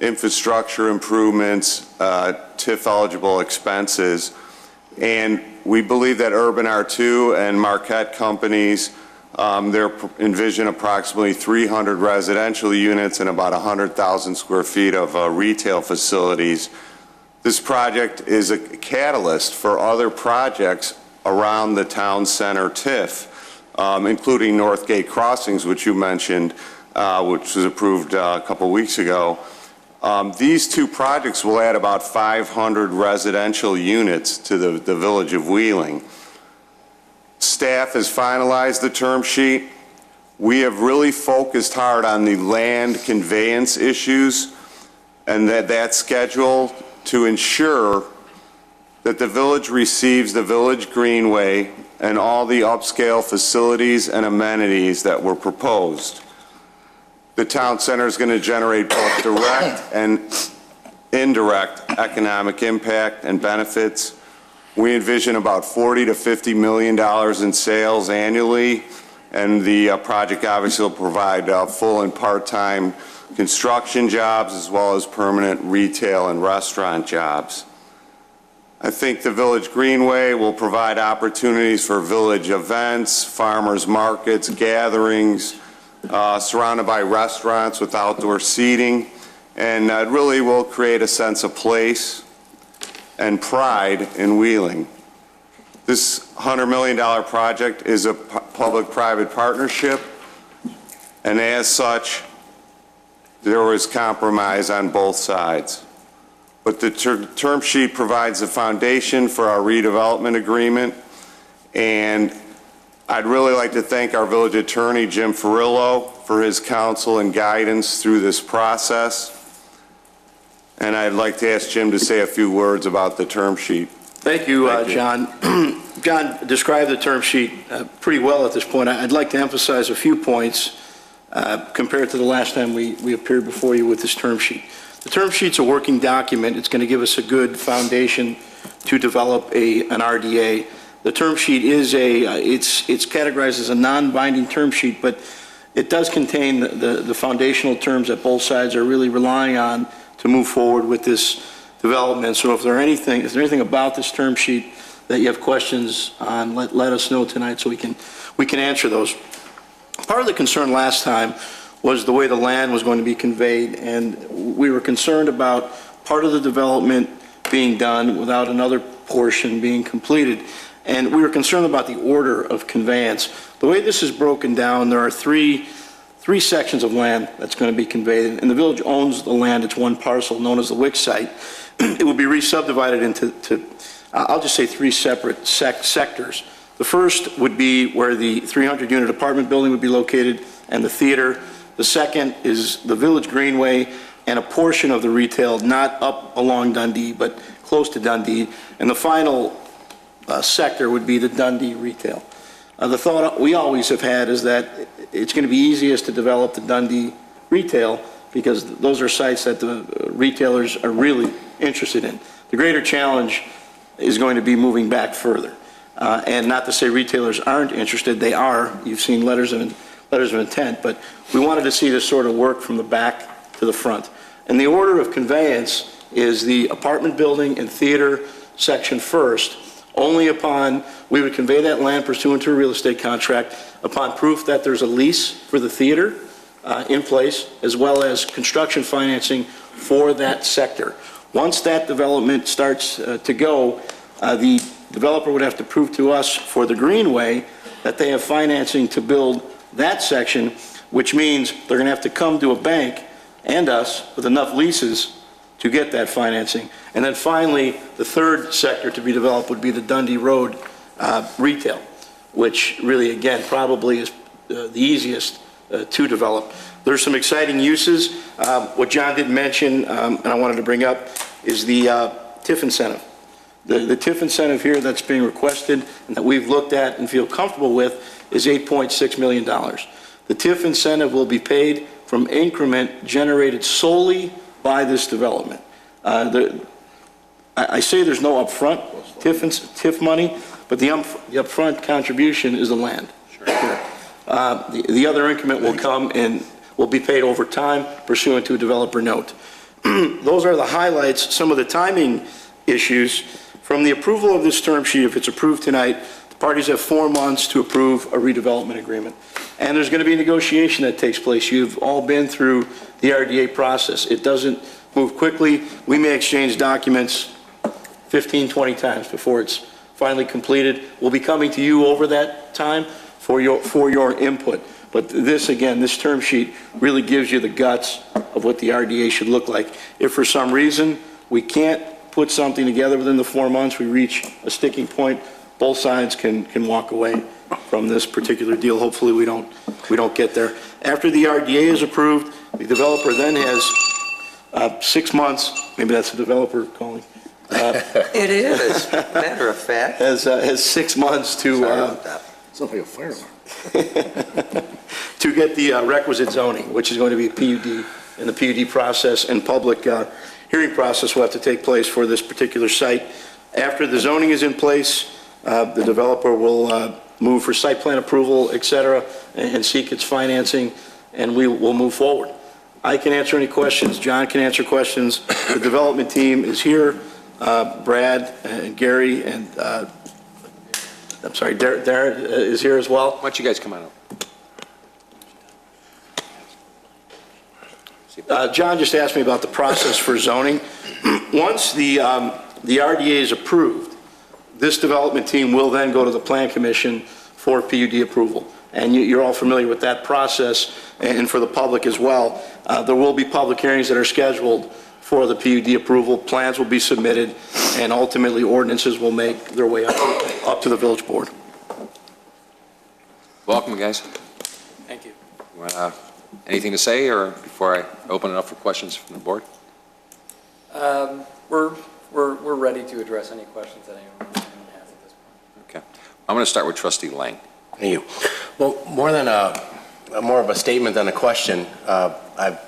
infrastructure improvements, TIF-eligible expenses, and we believe that Urban R2 and Marquette companies, they envision approximately 300 residential units and about 100,000 square feet of retail facilities. This project is a catalyst for other projects around the town center TIF, including Northgate Crossings, which you mentioned, which was approved a couple weeks ago. These two projects will add about 500 residential units to the village of Wheeling. Staff has finalized the term sheet. We have really focused hard on the land conveyance issues and that schedule to ensure that the village receives the village greenway and all the upscale facilities and amenities that were proposed. The town center is going to generate both direct and indirect economic impact and benefits. We envision about $40 to $50 million in sales annually, and the project obviously will provide full and part-time construction jobs as well as permanent retail and restaurant jobs. I think the Village Greenway will provide opportunities for village events, farmers markets, gatherings, surrounded by restaurants with outdoor seating, and it really will create a sense of place and pride in Wheeling. This $100 million project is a public-private partnership, and as such, there was compromise on both sides. But the term sheet provides a foundation for our redevelopment agreement, and I'd really like to thank our village attorney, Jim Ferrillo, for his counsel and guidance through this process. And I'd like to ask Jim to say a few words about the term sheet. Thank you, John. John described the term sheet pretty well at this point. I'd like to emphasize a few points compared to the last time we appeared before you with this term sheet. The term sheet's a working document. It's going to give us a good foundation to develop an RDA. The term sheet is it's categorized as a non-binding term sheet, but it does contain the foundational terms that both sides are really relying on to move forward with this development. So if there is anything about this term sheet that you have questions on, let us know tonight so we can answer those. Part of the concern last time was the way the land was going to be conveyed, and we were concerned about part of the development being done without another portion being completed. And we were concerned about the order of conveyance. The way this is broken down, there are three sections of land that's going to be conveyed, and the village owns the land. It's one parcel known as the Wick site. It will be re-subdivided into I'll just say three separate sectors. The first would be where the 300-unit apartment building would be located and the theater. The second is the Village Greenway and a portion of the retail, not up along Dundee, but close to Dundee. And the final sector would be the Dundee retail. The thought we always have had is that it's going to be easiest to develop the Dundee retail because those are sites that the retailers are really interested in. The greater challenge is going to be moving back further. And not to say retailers aren't interested, they are. You've seen letters of intent, but we wanted to see this sort of work from the back to the front. And the order of conveyance is the apartment building and theater section first. Only upon, we would convey that land pursuant to a real estate contract upon proof that there's a lease for the theater in place, as well as construction financing for that sector. Once that development starts to go, the developer would have to prove to us for the Greenway that they have financing to build that section, which means they're going to have to come to a bank and us with enough leases to get that financing. And then finally, the third sector to be developed would be the Dundee Road retail, which really, again, probably is the easiest to develop. There's some exciting uses. What John didn't mention, and I wanted to bring up, is the TIF incentive. The TIF incentive here that's being requested and that we've looked at and feel comfortable with is $8.6 million. The TIF incentive will be paid from increment generated solely by this development. I say there's no upfront TIF money, but the upfront contribution is the land. Sure. The other increment will come and will be paid over time pursuant to a developer note. Those are the highlights. Some of the timing issues from the approval of this term sheet. If it's approved tonight, the parties have 4 months to approve a redevelopment agreement. And there's going to be a negotiation that takes place. You've all been through the RDA process. It doesn't move quickly. We may exchange documents 15, 20 times before it's finally completed. We'll be coming to you over that time for your input. But this, again, this term sheet really gives you the guts of what the RDA should look like. If for some reason we can't put something together within the 4 months, we reach a sticking point, both sides can walk away from this particular deal. Hopefully we don't get there. After the RDA is approved, the developer then has 6 months, maybe that's the developer calling, It is, matter of fact. has 6 months to, It's not like a fire alarm. to get the requisite zoning, which is going to be PUD, and the PUD process and public hearing process will have to take place for this particular site. After the zoning is in place, the developer will move for site plan approval, et cetera, and seek its financing, and we will move forward. I can answer any questions, John can answer questions, the development team is here, Brad and Gary and, I'm sorry, Darren is here as well. Why don't you guys come on up? John just asked me about the process for zoning. Once the RDA is approved, this development team will then go to the Plan Commission for PUD approval. And you're all familiar with that process, and for the public as well. There will be public hearings that are scheduled for the PUD approval. Plans will be submitted, and ultimately ordinances will make their way up to the village board. Welcome, guys. Thank you. Anything to say, or before I open it up for questions from the board? We're ready to address any questions that anyone has at this point. Okay. I'm going to start with Trustee Lang. Thank you. Well, more of a statement than a question. I'm a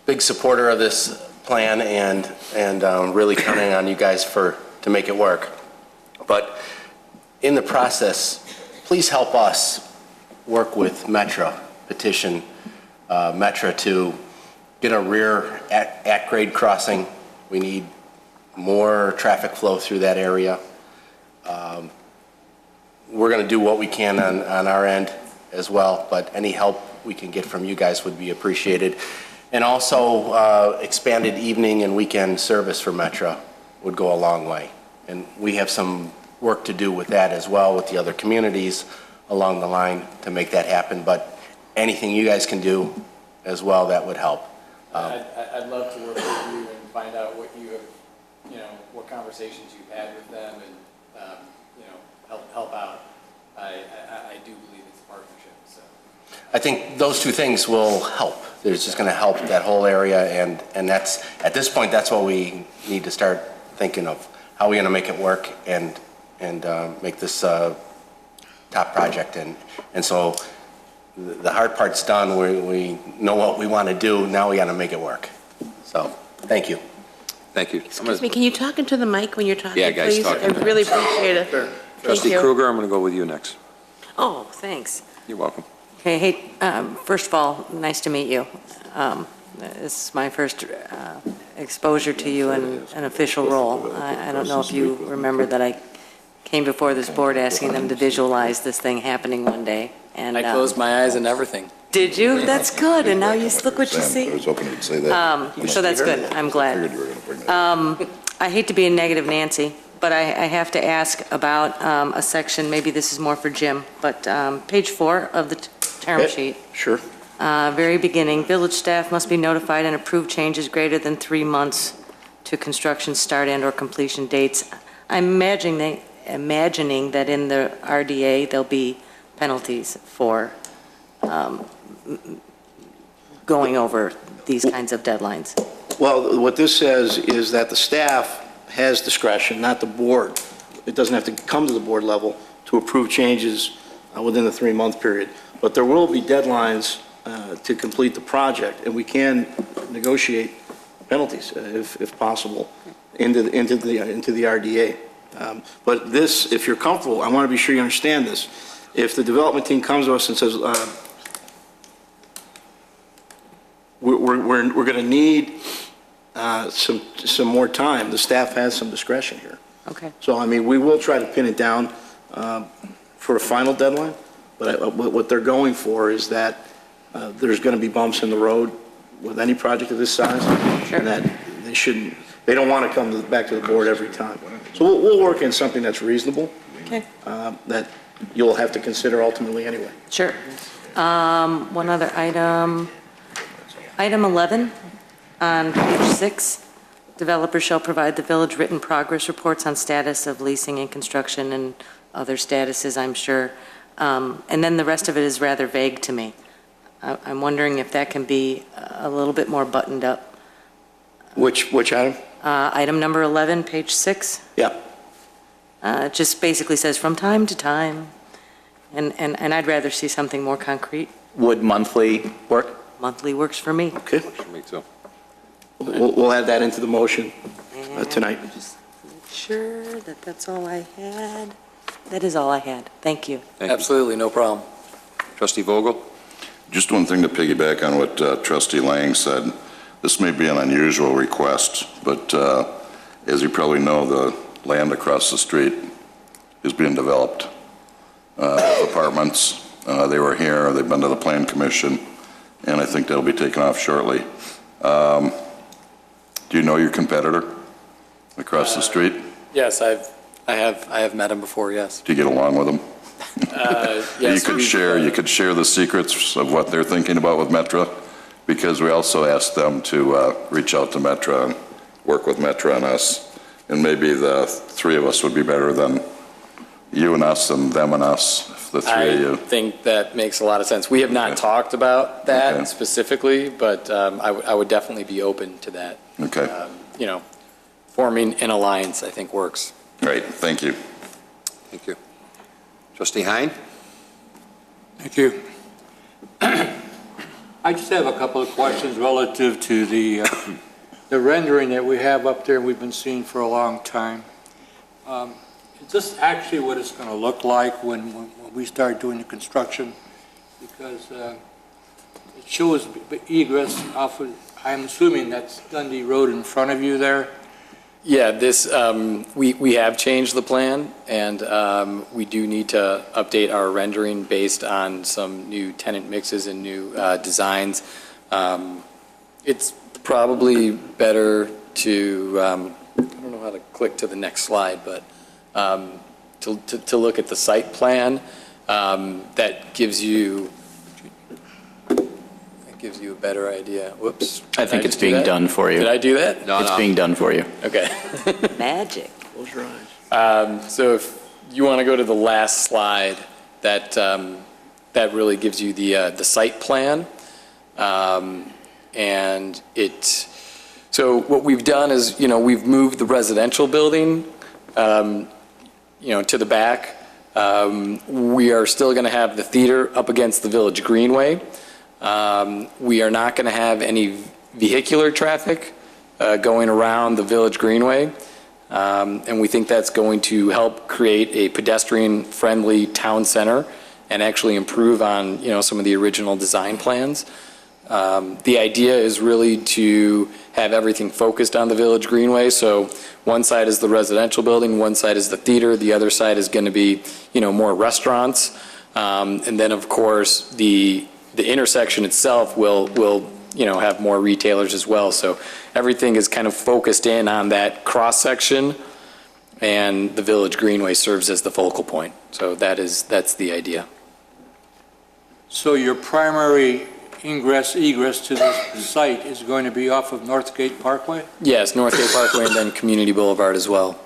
big supporter of this plan and really counting on you guys to make it work. But in the process, please help us work with Metra, petition Metra to get a rear at-grade crossing. We need more traffic flow through that area. We're going to do what we can on our end as well, but any help we can get from you guys would be appreciated. And also expanded evening and weekend service for Metra would go a long way. And we have some work to do with that as well with the other communities along the line to make that happen. But anything you guys can do as well, that would help. I'd love to work with you and find out what you have, what conversations you've had with them and, help out. I do believe it's a partnership, so. I think those two things will help. It's just going to help that whole area, and that's, at this point, that's what we need to start thinking of. How are we going to make it work and make this top project? And so the hard part's done. We know what we want to do. Now we got to make it work. So, thank you. Thank you. Excuse me, can you talk into the mic when you're talking, Yeah, guys, please? talk I into it. really appreciate it. Sure. Thank Trustee you. Kruger, I'm going to go with you next. Oh, thanks. You're welcome. Okay, hey, first of all, nice to meet you. This is my first exposure to you in an official role. I don't know if you remember that I came before this board asking them to visualize this thing happening one day. And I closed my eyes and everything. Did you? That's good. And now you look what you I see. was hoping you'd say that. So that's good. I'm glad. Figured you were going to bring that up. I hate to be a negative Nancy, but I have to ask about a section, maybe this is more for Jim, but page 4 of the term sheet. Sure. Very beginning, village staff must be notified and approve changes greater than 3 months to construction start and/or completion dates. I'm imagining that in the RDA, there'll be penalties for going over these kinds of deadlines. Well, what this says is that the staff has discretion, not the board. It doesn't have to come to the board level to approve changes within the 3-month period. But there will be deadlines to complete the project, and we can negotiate penalties if possible into the RDA. But this, if you're comfortable, I want to be sure you understand this. If the development team comes to us and says, we're going to need some more time, the staff has some discretion here. Okay. So, I mean, we will try to pin it down for a final deadline, but what they're going for is that there's going to be bumps in the road with any project of this size, and that they don't want to come back to the board every time. So we'll work in something that's reasonable, Okay. that you'll have to consider ultimately anyway. Sure. One other item. Item 11 on page 6. Developers shall provide the village written progress reports on status of leasing and construction and other statuses, I'm sure. And then the rest of it is rather vague to me. I'm wondering if that can be a little bit more buttoned up. Which item? Item number 11, page 6. Yeah. It just basically says from time to time, and I'd rather see something more concrete. Would monthly work? Monthly works for me. Okay. Me too. We'll add that into the motion tonight. Just make sure that that's all I had. That is all I had. Thank you. Absolutely, no problem. Trustee Vogel? Just one thing to piggyback on what Trustee Lang said. This may be an unusual request, but as you probably know, the land across the street is being developed. Apartments, they were here, they've been to the Plan Commission, and I think they'll be taken off shortly. Do you know your competitor across the street? Yes, I have met him before, yes. Do you get along with them? Yes, you could share the secrets of what they're thinking about with Metra, because we also asked them to reach out to Metra and work with Metra and us, and maybe the three of us would be better than you and us and them and us, if the three of you. I think that makes a lot of sense. We have not talked about that specifically, but I would definitely be open to that. Okay. Forming an alliance, I think, works. Great, thank you. Thank you. Trustee Hein? Thank you. I just have a couple of questions relative to the rendering that we have up there we've been seeing for a long time. Is this actually what it's going to look like when we start doing the construction? Because it shows egress off of, I'm assuming that's Dundee Road in front of you there? Yeah, this, we have changed the plan, and we do need to update our rendering based on some new tenant mixes and new designs. It's probably better to, I don't know how to click to the next slide, but to look at the site plan that gives you a better idea. Whoops. I think it's being done for you. Did I do that? No, it's being done for you. Okay. Magic. Close your eyes. So if you want to go to the last slide, that really gives you the site plan. And so what we've done is, we've moved the residential building, to the back. We are still going to have the theater up against the Village Greenway. We are not going to have any vehicular traffic going around the Village Greenway, and we think that's going to help create a pedestrian-friendly town center and actually improve on, some of the original design plans. The idea is really to have everything focused on the Village Greenway, so one side is the residential building, one side is the theater, the other side is going to be, more restaurants, and then, of course, the intersection itself will have more retailers as well. So everything is kind of focused in on that cross section, and the Village Greenway serves as the focal point. So that's the idea. So your primary egress to this site is going to be off of Northgate Parkway? Yes, Northgate Parkway and then Community Boulevard as well.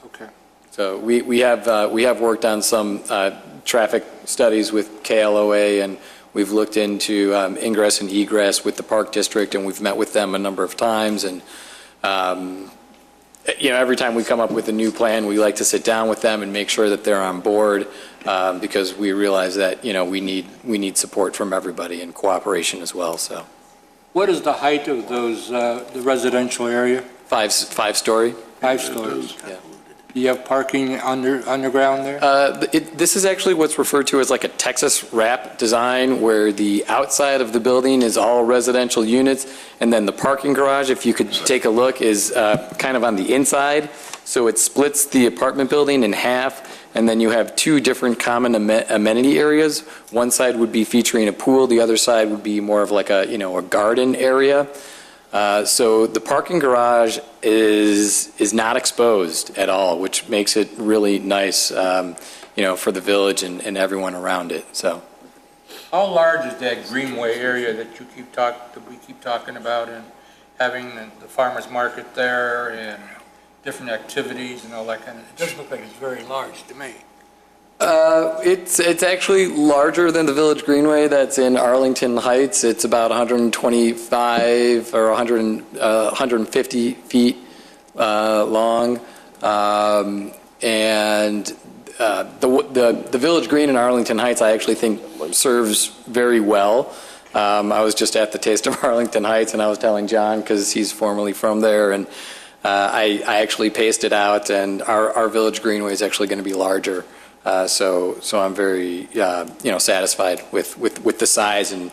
Okay. So we have worked on some traffic studies with KLOA, and we've looked into ingress and egress with the Park District, and we've met with them a number of times. And every time we come up with a new plan, we like to sit down with them and make sure that they're on board, because we realize that we need support from everybody and cooperation as well. So, what is the height of those the residential area? Five-story. 5 stories. Yeah. Do you have parking underground there? This is actually what's referred to as like a Texas wrap design, where the outside of the building is all residential units, and then the parking garage, if you could take a look, is kind of on the inside. So it splits the apartment building in half, and then you have two different common amenity areas. One side would be featuring a pool, the other side would be more of like a garden area. So the parking garage is not exposed at all, which makes it really nice, for the village and everyone around it. So, how large is that Greenway area that we keep talking about, and having the farmers market there and different activities and all that kind of? It doesn't look like it's very large to me. It's actually larger than the Village Greenway that's in Arlington Heights. It's about 125 or 150 feet long. And the Village Green in Arlington Heights, I actually think serves very well. I was just at the Taste of Arlington Heights, and I was telling John, because he's formerly from there, and I actually paced it out, and our Village Greenway is actually going to be larger. So I'm very satisfied with the size and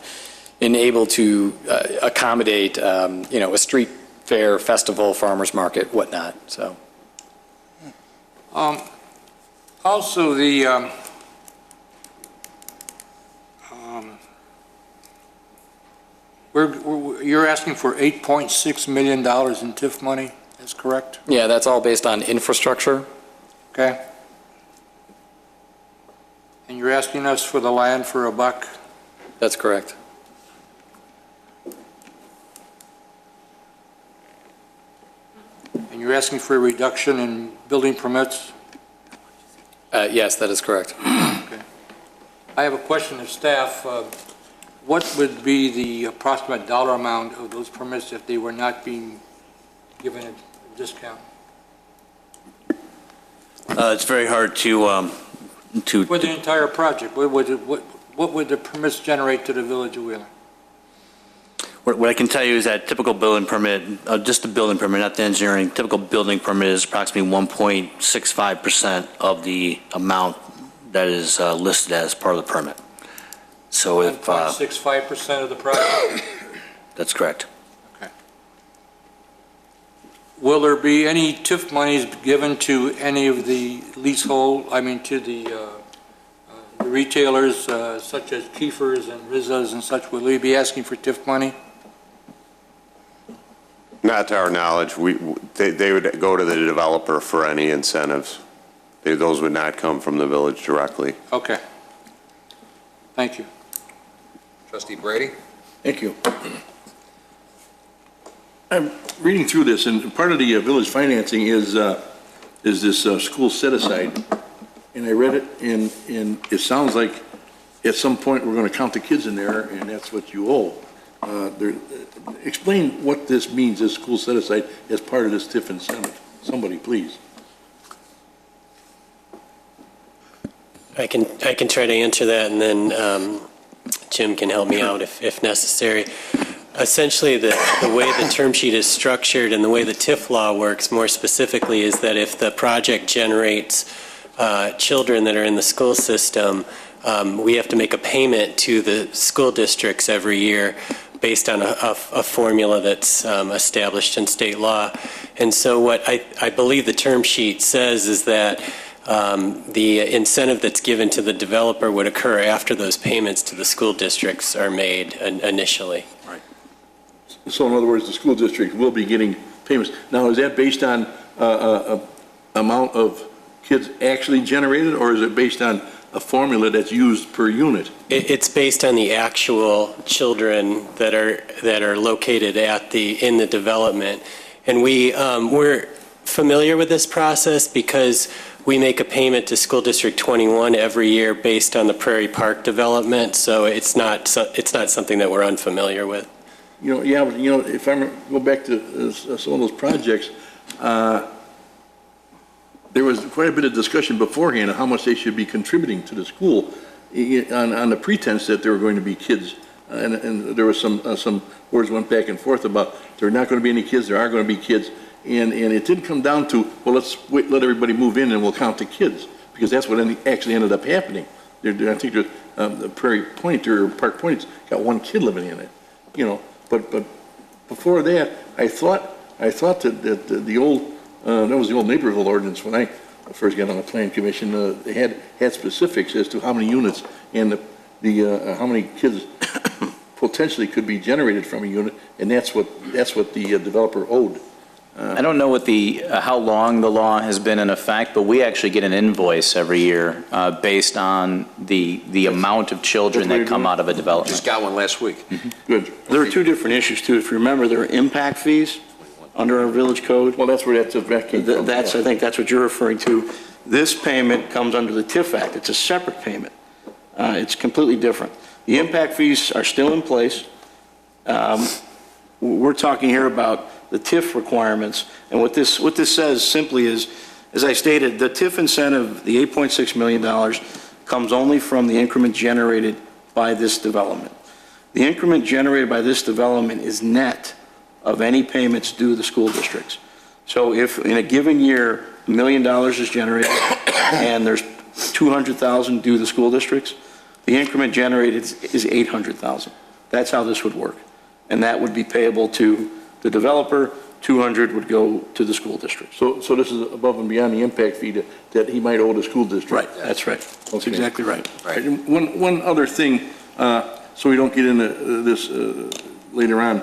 able to accommodate a street fair, festival, farmers market, whatnot. So. Also, the you're asking for $8.6 million in TIF money. That's correct? Yeah, that's all based on infrastructure. Okay. And you're asking us for the land for $1? That's correct. And you're asking for a reduction in building permits? Yes, that is correct. Okay. I have a question of staff. What would be the approximate dollar amount of those permits if they were not being given a discount? It's very hard to For the entire project, what would the permits generate to the Village of Wheeling? What I can tell you is that typical building permit, just the building permit, not the engineering, typical building permit is approximately 1.65% of the amount that is listed as part of the permit. So if 1.65% of the project? That's correct. Okay. Will there be any TIF monies given to any of the leasehold, to the retailers such as Kiefer's and Rizza's and such? Will they be asking for TIF money? Not to our knowledge. They would go to the developer for any incentives. Those would not come from the village directly. Okay. Thank you. Trustee Brady? Thank you. I'm reading through this, and part of the village financing is this school set-aside. And I read it, and it sounds like at some point we're going to count the kids in there, and that's what you owe. Explain what this means, this school set-aside, as part of this TIF incentive. Somebody, please. I can try to answer that, and then Jim can help me out if necessary. Essentially, the way the term sheet is structured and the way the TIF law works more specifically is that if the project generates children that are in the school system, we have to make a payment to the school districts every year based on a formula that's established in state law. And so what I believe the term sheet says is that the incentive that's given to the developer would occur after those payments to the school districts are made initially. Right. So in other words, the school district will be getting payments. Now, is that based on amount of kids actually generated, or is it based on a formula that's used per unit? It's based on the actual children that are located in the development, and we're familiar with this process because we make a payment to School District 21 every year based on the Prairie Park development. So it's not something that we're unfamiliar with. If I go back to some of those projects, there was quite a bit of discussion beforehand on how much they should be contributing to the school on the pretense that there were going to be kids. And there was some words went back and forth about there are not going to be any kids, there are going to be kids. And it didn't come down to, well, let's let everybody move in and we'll count the kids, because that's what actually ended up happening. I think the Prairie Point or Park Point's got one kid living in it, But before that, I thought that the old that was the old Naperville ordinance when I first got on the Plan Commission. They had specifics as to how many units and how many kids potentially could be generated from a unit, and that's what the developer owed. I don't know how long the law has been in effect, but we actually get an invoice every year based on the amount of children that come out of a development. Just got one last week. Good. There are two different issues too. If you remember, there are impact fees under our village code. Well, that's where that came from. I think that's what you're referring to. This payment comes under the TIF Act. It's a separate payment. It's completely different. The impact fees are still in place. We're talking here about the TIF requirements. And what this says simply is, as I stated, the TIF incentive, the $8.6 million, comes only from the increment generated by this development. The increment generated by this development is net of any payments due the school districts. So if in a given year, $1 million is generated and there's $200,000 due the school districts, the increment generated is $800,000. That's how this would work. And that would be payable to the developer. 200 would go to the school district. So this is above and beyond the impact fee that he might owe the school district? Right, that's right. That's exactly right. And one other thing, so we don't get into this later on.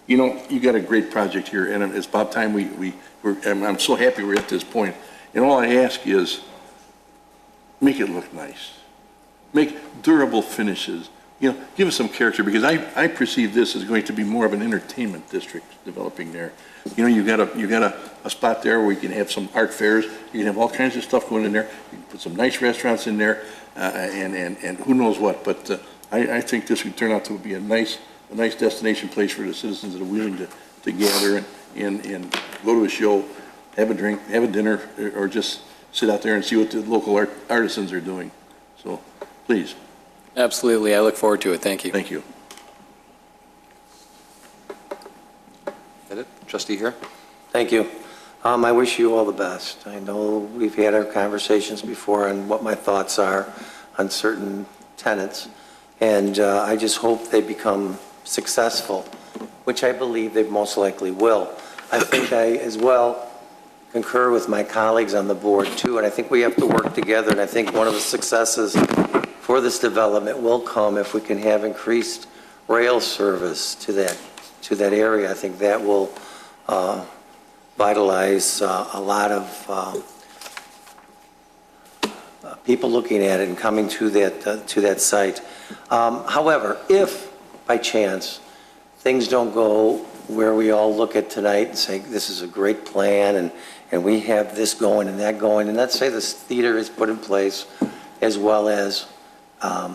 You know, you got a great project here, and it's about time I'm so happy we're at this point. And all I ask is, make it look nice. Make durable finishes. You know, give us some character, because I perceive this as going to be more of an entertainment district developing there. You know, you got a spot there where you can have some art fairs. You can have all kinds of stuff going in there. You can put some nice restaurants in there, and who knows what. But I think this would turn out to be a nice destination place for the citizens that are willing to gather and go to a show, have a drink, have a dinner, or just sit out there and see what the local artisans are doing. So, please. Absolutely. I look forward to it. Thank you. Thank you. That it? Trustee here? Thank you. I wish you all the best. I know we've had our conversations before on what my thoughts are on certain tenants, and I just hope they become successful, which I believe they most likely will. I think I, as well, concur with my colleagues on the board, too, and I think we have to work together, and I think one of the successes for this development will come if we can have increased rail service to that area. I think that will vitalize a lot of people looking at it and coming to that site. However, if by chance things don't go where we all look at tonight and say this is a great plan and we have this going and that going, and let's say this theater is put in place as well as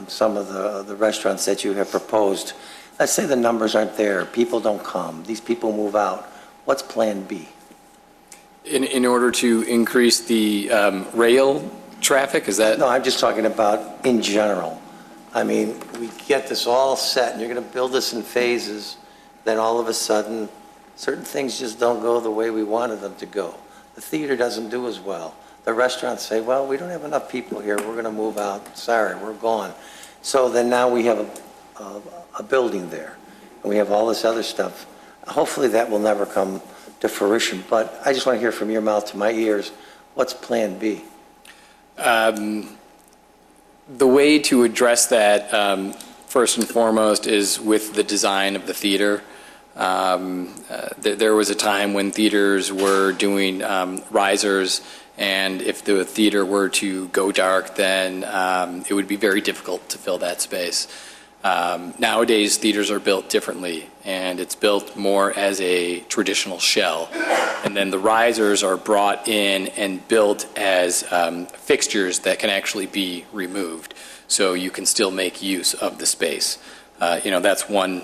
some of the restaurants that you have proposed. Let's say the numbers aren't there, people don't come, these people move out. What's plan B? In order to increase the rail traffic, is that? No, I'm just talking about in general. I mean, we get this all set and you're going to build this in phases, then all of a sudden certain things just don't go the way we wanted them to go. The theater doesn't do as well. The restaurants say, well, we don't have enough people here, we're going to move out, sorry, we're gone. So then now we have a building there, and we have all this other stuff. Hopefully that will never come to fruition, but I just want to hear from your mouth to my ears, what's plan B? The way to address that, first and foremost, is with the design of the theater. There was a time when theaters were doing risers, and if the theater were to go dark, then it would be very difficult to fill that space. Nowadays, theaters are built differently, and it's built more as a traditional shell. And then the risers are brought in and built as fixtures that can actually be removed, so you can still make use of the space. That's one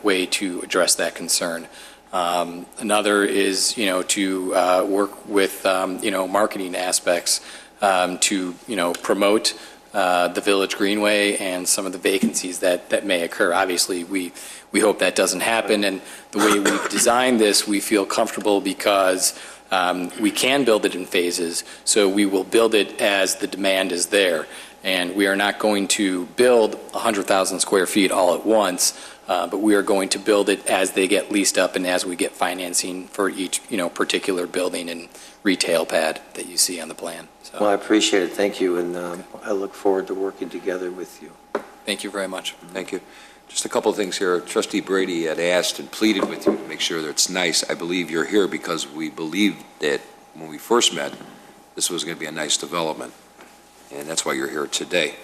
way to address that concern. Another is, to work with, marketing aspects to, promote the Village Greenway and some of the vacancies that may occur. Obviously, we hope that doesn't happen, and the way we've designed this, we feel comfortable because we can build it in phases, so we will build it as the demand is there. And we are not going to build 100,000 square feet all at once, but we are going to build it as they get leased up and as we get financing for each, particular building and retail pad that you see on the plan. So, Well, I appreciate it, thank you, and I look forward to working together with you. thank you very much. Thank you. Just a couple of things here. Trustee Brady had asked and pleaded with you to make sure that it's nice. I believe you're here because we believed that when we first met, this was going to be a nice development, and that's why you're here today.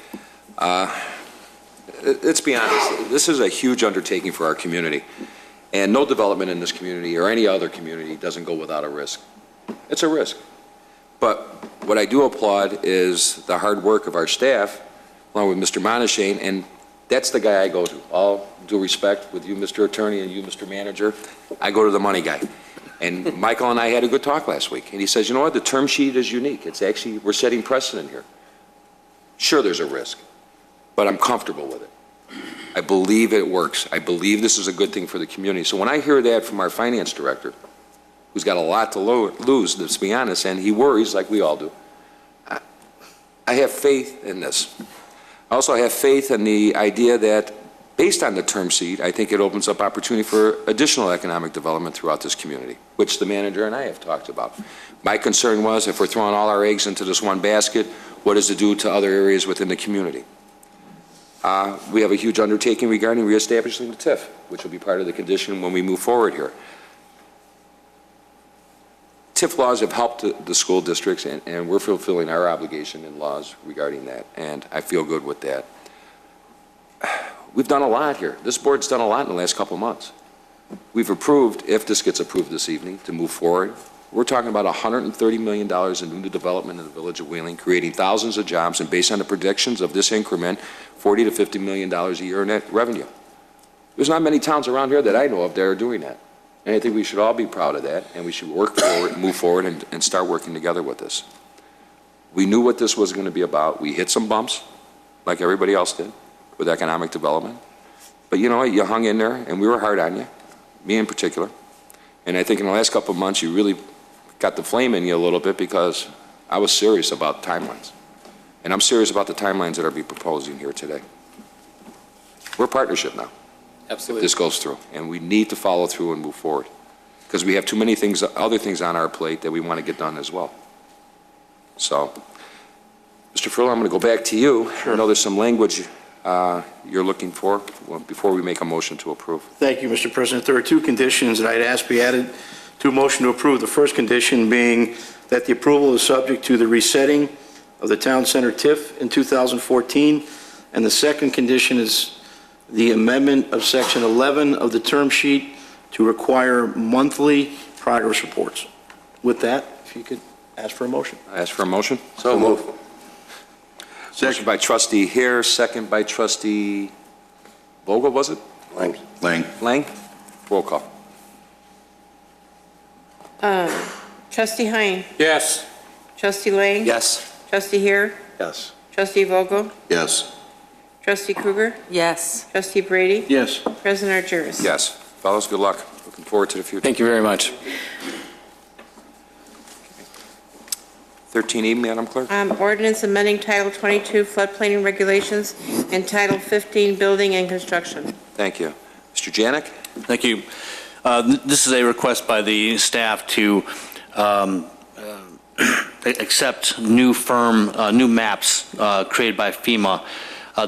Let's be honest, this is a huge undertaking for our community, and no development in this community or any other community doesn't go without a risk. It's a risk. But what I do applaud is the hard work of our staff, along with Mr. Monishane, and That's the guy I go to. All due respect with you, Mr. Attorney, and you, Mr. Manager, I go to the money guy. And Michael and I had a good talk last week, and he says, you know what, the term sheet is unique. It's actually, we're setting precedent here. Sure, there's a risk, but I'm comfortable with it. I believe it works. I believe this is a good thing for the community. So when I hear that from our finance director, who's got a lot to lose, let's be honest, and he worries like we all do, I have faith in this. I also have faith in the idea that based on the term sheet, I think it opens up opportunity for additional economic development throughout this community, which the manager and I have talked about. My concern was if we're throwing all our eggs into this one basket, what does it do to other areas within the community? We have a huge undertaking regarding reestablishing the TIF, which will be part of the condition when we move forward here. TIF laws have helped the school districts, and we're fulfilling our obligation in laws regarding that, and I feel good with that. We've done a lot here. This board's done a lot in the last couple of months. We've approved, if this gets approved this evening, to move forward. We're talking about $130 million in new development in the village of Wheeling, creating thousands of jobs, and based on the predictions of this increment, $40 to $50 million a year in net revenue. There's not many towns around here that I know of that are doing that. And I think we should all be proud of that, and we should work forward, move forward, and start working together with this. We knew what this was going to be about. We hit some bumps, like everybody else did, with economic development. But you know what? You hung in there, and we were hard on you, me in particular. And I think in the last couple of months, you really got the flame in you a little bit because I was serious about timelines. And I'm serious about the timelines that are being proposed here today. We're a partnership now. Absolutely. If this goes through, and we need to follow through and move forward because we have too many things, other things on our plate that we want to get done as well. So, Mr. Furlow, I'm going to go back to you. Sure. I know there's some language you're looking for before we make a motion to approve. Thank you, Mr. President. There are two conditions that I'd ask be added to a motion to approve. The first condition being that the approval is subject to the resetting of the Town Center TIF in 2014, and the second condition is the amendment of Section 11 of the term sheet to require monthly progress reports. With that, if you could ask for a motion. I ask for a motion. So move. Motion by Trustee Hare, second by Trustee Vogel, was it? Lang. Lang. Roll call. Trustee Hein. Yes. Trustee Lang. Yes. Trustee Hare. Yes. Trustee Vogel. Yes. Trustee Krueger. Yes. Trustee Brady. Yes. President Argyris. Yes. Fellows, good luck. Looking forward to the future. Thank you very much. 13E, Madam Clerk. Ordinance amending Title 22 floodplain regulations and Title 15 building and construction. Thank you. Mr. Janik? Thank you. This is a request by the staff to accept new maps created by FEMA.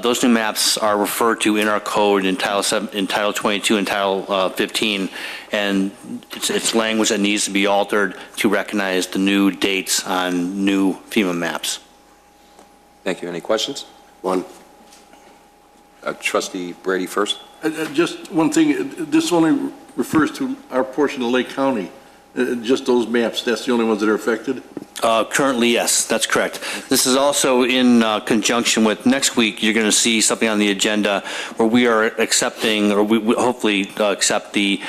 Those new maps are referred to in our code in Title 22 and Title 15, and it's language that needs to be altered to recognize the new dates on new FEMA maps. Thank you. Any questions? One. Trustee Brady first. Just one thing, this only refers to our portion of Lake County, just those maps, that's the only ones that are affected? Currently, yes, that's correct. This is also in conjunction with next week, you're going to see something on the agenda where we are accepting, or we hopefully accept the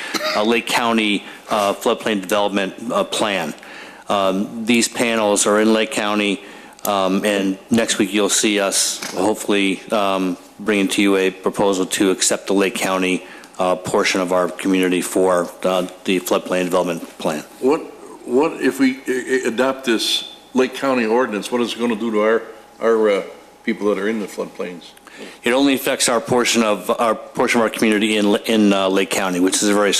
Lake County floodplain development plan. These panels are in Lake County, and next week you'll see us hopefully bringing to you a proposal to accept the Lake County portion of our community for the floodplain development plan. What if we adopt this Lake County ordinance, what is it going to do to our people that are in the floodplains? It only affects our portion of our community in Lake County, which is a very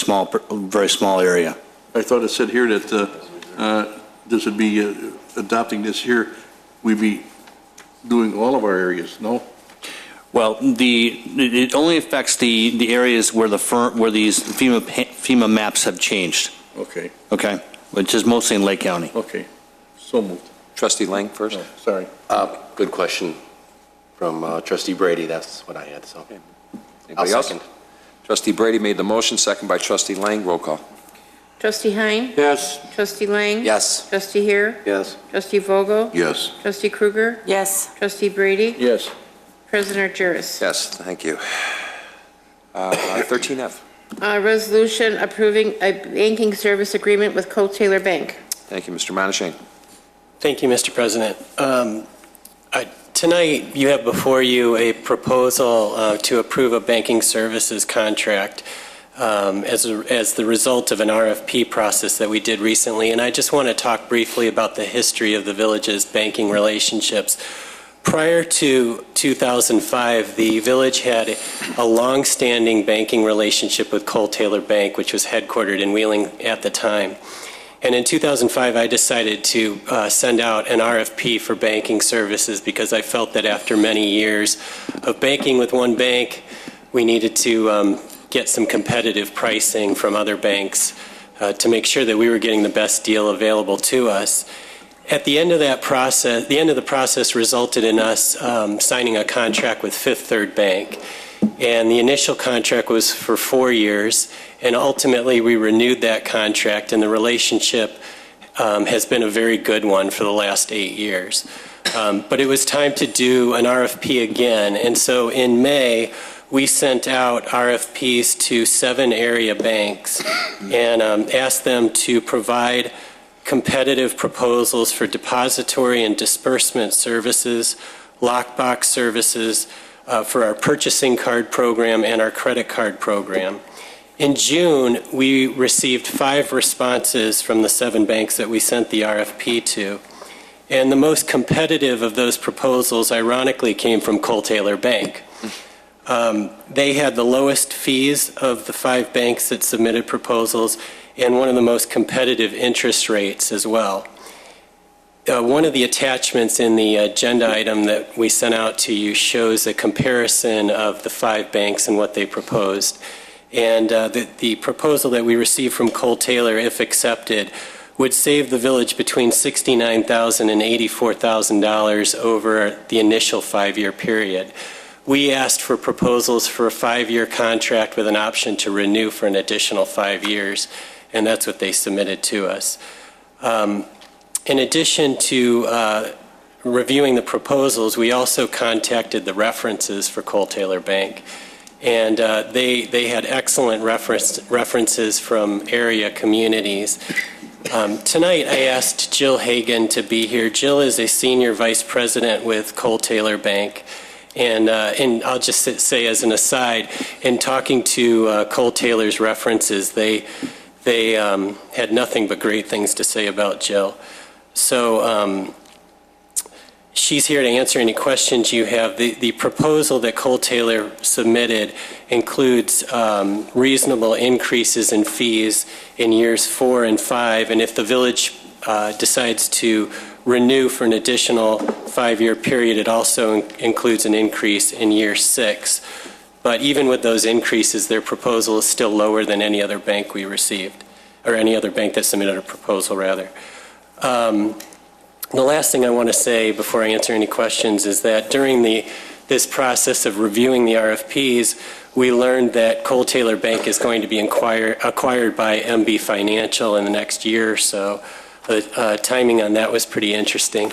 small area. I thought it said here that this would be adopting this here, we'd be doing all of our areas, no? Well, it only affects the areas where these FEMA maps have changed. Okay. Okay, which is mostly in Lake County. Okay, so moved. Trustee Lang first. Oh, sorry. Good question from Trustee Brady. That's what I had, so. Okay. I'll Anybody else? second. Trustee Brady made the motion, second by Trustee Lang. Roll call. Trustee Hein. Yes. Trustee Lang. Yes. Trustee Hare. Yes. Trustee Vogel. Yes. Trustee Krueger. Yes. Trustee Brady. Yes. President Juris. Yes, thank you. 13F. Resolution approving a banking service agreement with Coe Taylor Bank. Thank you, Mr. Monishing. Thank you, Mr. President. Tonight, you have before you a proposal to approve a banking services contract as the result of an RFP process that we did recently. And I just want to talk briefly about the history of the village's banking relationships. Prior to 2005, the village had a long-standing banking relationship with Coe Taylor Bank, which was headquartered in Wheeling at the time. And in 2005, I decided to send out an RFP for banking services because I felt that after many years of banking with one bank, we needed to get some competitive pricing from other banks to make sure that we were getting the best deal available to us. At the end of that process, the end of the process resulted in us signing a contract with Fifth Third Bank. And the initial contract was for 4 years, and ultimately we renewed that contract, and the relationship has been a very good one for the last 8 years. But it was time to do an RFP again, and so in May, we sent out RFPs to 7 area banks and asked them to provide competitive proposals for depository and disbursement services, lockbox services, for our purchasing card program and our credit card program. In June, we received 5 responses from the 7 banks that we sent the RFP to. And the most competitive of those proposals, ironically, came from Coe Taylor Bank. They had the lowest fees of the 5 banks that submitted proposals and one of the most competitive interest rates as well. One of the attachments in the agenda item that we sent out to you shows a comparison of the 5 banks and what they proposed. And the proposal that we received from Coe Taylor, if accepted, would save the village between $69,000 and $84,000 over the initial 5-year period. We asked for proposals for a 5-year contract with an option to renew for an additional 5 years, and that's what they submitted to us. In addition to reviewing the proposals, we also contacted the references for Coe Taylor Bank. And they had excellent references from area communities. Tonight, I asked Jill Hagan to be here. Jill is a senior vice president with Coe Taylor Bank. And I'll just say as an aside, in talking to Coe Taylor's references, they had nothing but great things to say about Jill. So she's here to answer any questions you have. The proposal that Coe Taylor submitted includes reasonable increases in fees in years 4 and 5, and if the village decides to renew for an additional 5-year period, it also includes an increase in year 6. But even with those increases, their proposal is still lower than any other bank we received, or any other bank that submitted a proposal, rather. The last thing I want to say before I answer any questions is that during this process of reviewing the RFPs, we learned that Coe Taylor Bank is going to be acquired by MB Financial in the next year or so. The timing on that was pretty interesting.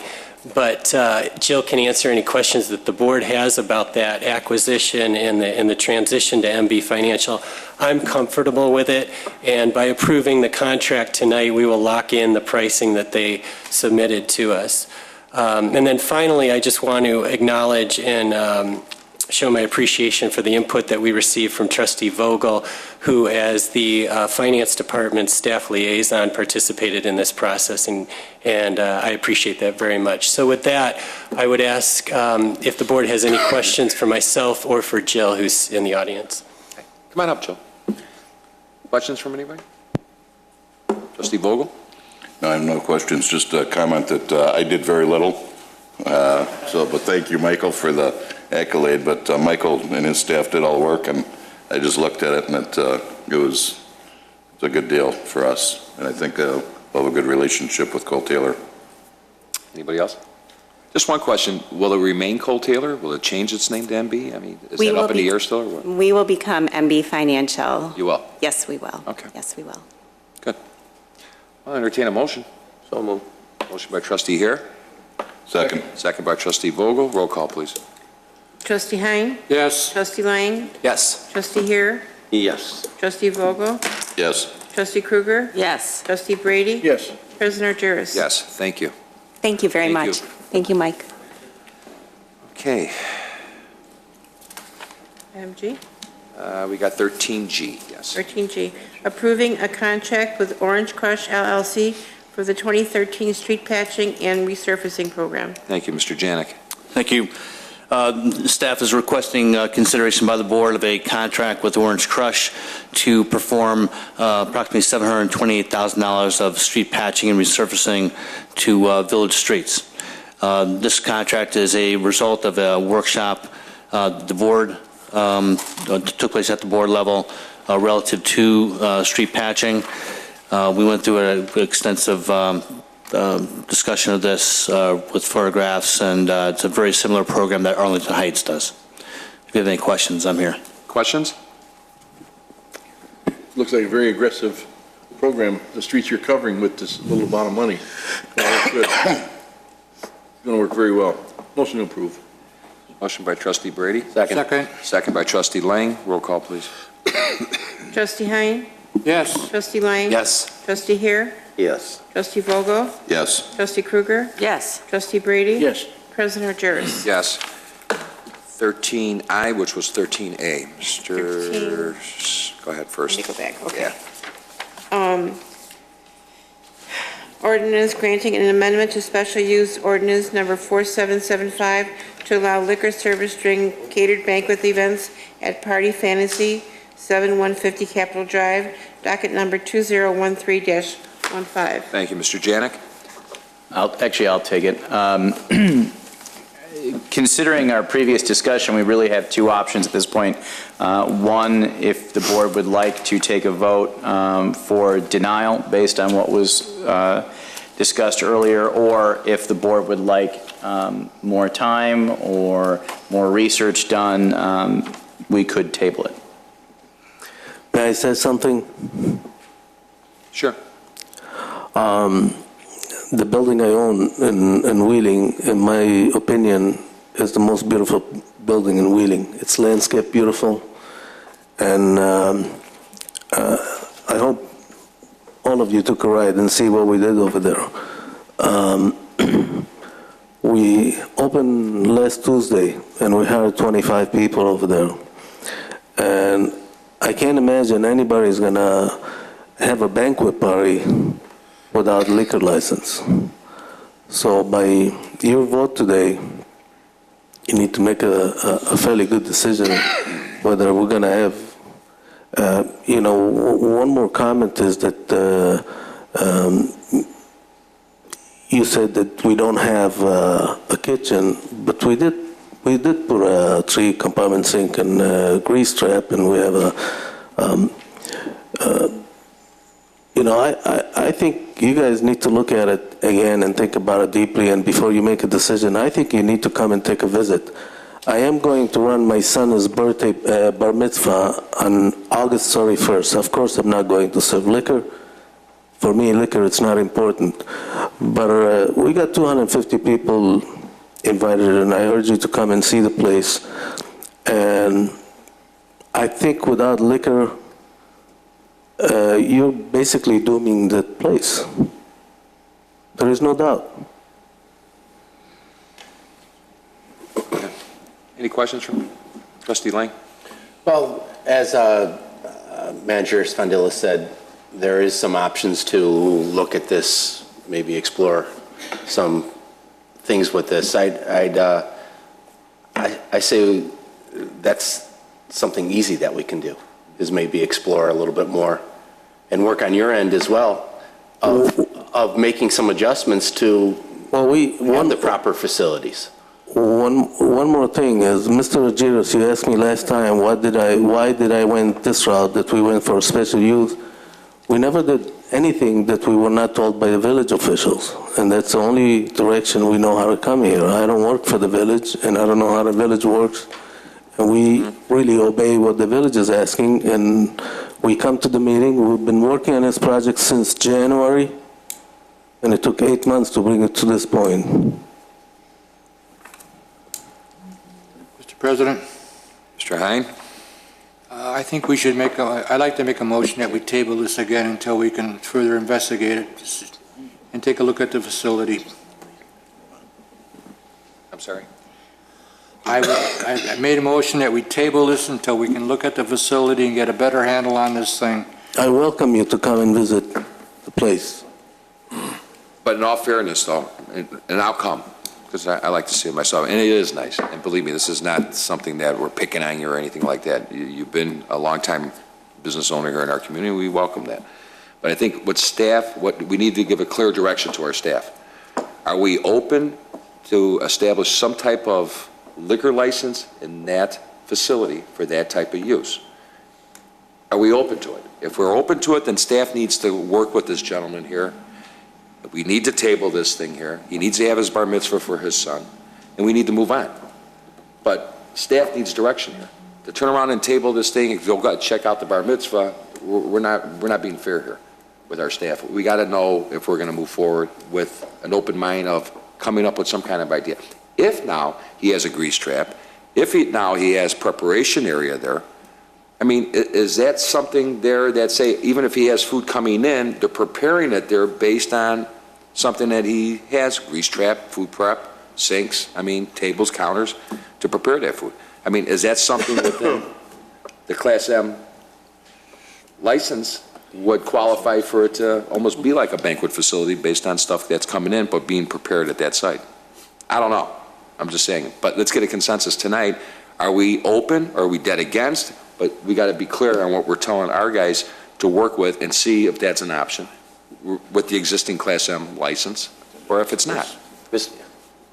But Jill can answer any questions that the board has about that acquisition and the transition to MB Financial. I'm comfortable with it, and by approving the contract tonight, we will lock in the pricing that they submitted to us. And then finally, I just want to acknowledge and show my appreciation for the input that we received from Trustee Vogel, who, as the Finance Department staff liaison, participated in this process, and I appreciate that very much. So with that, I would ask if the board has any questions for myself or for Jill, who's in the audience. Come on up, Jill. Questions from anybody? Trustee Vogel? No, I have no questions, just a comment that I did very little. But thank you, Michael, for the accolade. But Michael and his staff did all the work, and I just looked at it, and it was a good deal for us. And I think we'll have a good relationship with Coe Taylor. Anybody else? Just one question. Will it remain Coe Taylor? Will it change its name to MB? I mean, is that up in the air still, or what? We will become MB Financial. You will? Yes, we will. Okay. Yes, we will. Good. I'll entertain a motion. So moved. Motion by Trustee Hare. Second. Second by Trustee Vogel. Roll call, please. Trustee Hein? Yes. Trustee Lang? Yes. Trustee Here? Yes. Trustee Vogel? Yes. Trustee Krueger? Yes. Trustee Brady? Yes. President Jarrus? Yes, thank you. Thank you very Thank much. you. Thank you, Mike. Okay, Item G? we got 13G, yes. 13G, approving a contract with Orange Crush LLC for the 2013 street patching and resurfacing program. Thank you, Mr. Janik. Thank you. Staff is requesting consideration by the board of a contract with Orange Crush to perform approximately $728,000 of street patching and resurfacing to village streets. This contract is a result of a workshop the board took place at the board level relative to street patching. We went through an extensive discussion of this with photographs, and it's a very similar program that Arlington Heights does. If you have any questions, I'm here. Questions? Looks like a very aggressive program, the streets you're covering with this little amount of money. Good. It's going to work very well. Motion to approve. Motion by Trustee Brady. Second. Second by Trustee Lang. Roll call, please. Trustee Hein? Yes. Trustee Lang? Yes. Trustee Here? Yes. Trustee Vogel? Yes. Trustee Krueger? Yes. Trustee Brady? Yes. President Jarrus? Yes. 13I, which was 13A. Mr. Go ahead first. Let me go back, okay. Yeah. Ordinance granting an amendment to special use ordinance number 4775 to allow liquor service during catered banquet events at Party Fantasy, 7150 Capitol Drive, docket number 2013-15. Thank you, Mr. Janik. I'll take it. Considering our previous discussion, we really have two options at this point. One, if the board would like to take a vote for denial based on what was discussed earlier, or if the board would like more time or more research done, we could table it. May I say something? Sure. The building I own in Wheeling, in my opinion, is the most beautiful building in Wheeling. It's landscape beautiful, and I hope all of you took a ride and see what we did over there. We opened last Tuesday, and we hired 25 people over there. And I can't imagine anybody's gonna have a banquet party without liquor license. So by your vote today, you need to make a fairly good decision whether we're going to have, one more comment is that you said that we don't have a kitchen, but we did put a 3-compartment sink and a grease trap, and we have I think you guys need to look at it again and think about it deeply, and before you make a decision, I think you need to come and take a visit. I am going to run my son's birthday bar mitzvah on August 31st. Of course, I'm not going to serve liquor. For me, liquor, it's not important. But we got 250 people invited, and I urge you to come and see the place. And I think without liquor, you're basically dooming the place. There is no doubt. Any questions from Trustee Lang? Well, as Manager Spondila said, there is some options to look at this, maybe explore some things with this. I say that's something easy that we can do, is maybe explore a little bit more and work on your end as well of making some adjustments to have the proper facilities. One more thing is, Mr. Jarrus, you asked me last time why did I went this route, that we went for special use. We never did anything that we were not told by the village officials, and that's the only direction we know how to come here. I don't work for the village, and I don't know how the village works, and we really obey what the village is asking, and we come to the meeting. We've been working on this project since January, and it took 8 months to bring it to this point. President, Mr. Hine? I think we should I'd like to make a motion that we table this again until we can further investigate it and take a look at the facility. I'm sorry? I made a motion that we table this until we can look at the facility and get a better handle on this thing. I welcome you to come and visit the place. But in all fairness, though, and I'll come, because I like to see it myself, and it is nice. And believe me, this is not something that we're picking on you or anything like that. You've been a long-time business owner here in our community. We welcome that. But I think with staff, what we need to give a clear direction to our staff. Are we open to establish some type of liquor license in that facility for that type of use? Are we open to it? If we're open to it, then staff needs to work with this gentleman here. We need to table this thing here. He needs to have his bar mitzvah for his son, and we need to move on. But staff needs direction here. To turn around and table this thing, if you'll go check out the bar mitzvah, we're not being fair here with our staff. We got to know if we're going to move forward with an open mind of coming up with some kind of idea. If now he has a grease trap, if now he has preparation area there, I mean, is that something there that say, even if he has food coming in, they're preparing it there based on something that he has, grease trap, food prep, sinks, I mean, tables, counters, to prepare that food? I mean, is that something within the Class M license would qualify for it to almost be like a banquet facility based on stuff that's coming in but being prepared at that site? I don't know. I'm just saying. But let's get a consensus tonight. Are we open or are we dead against? But we got to be clear on what we're telling our guys to work with and see if that's an option with the existing Class M license or if it's not.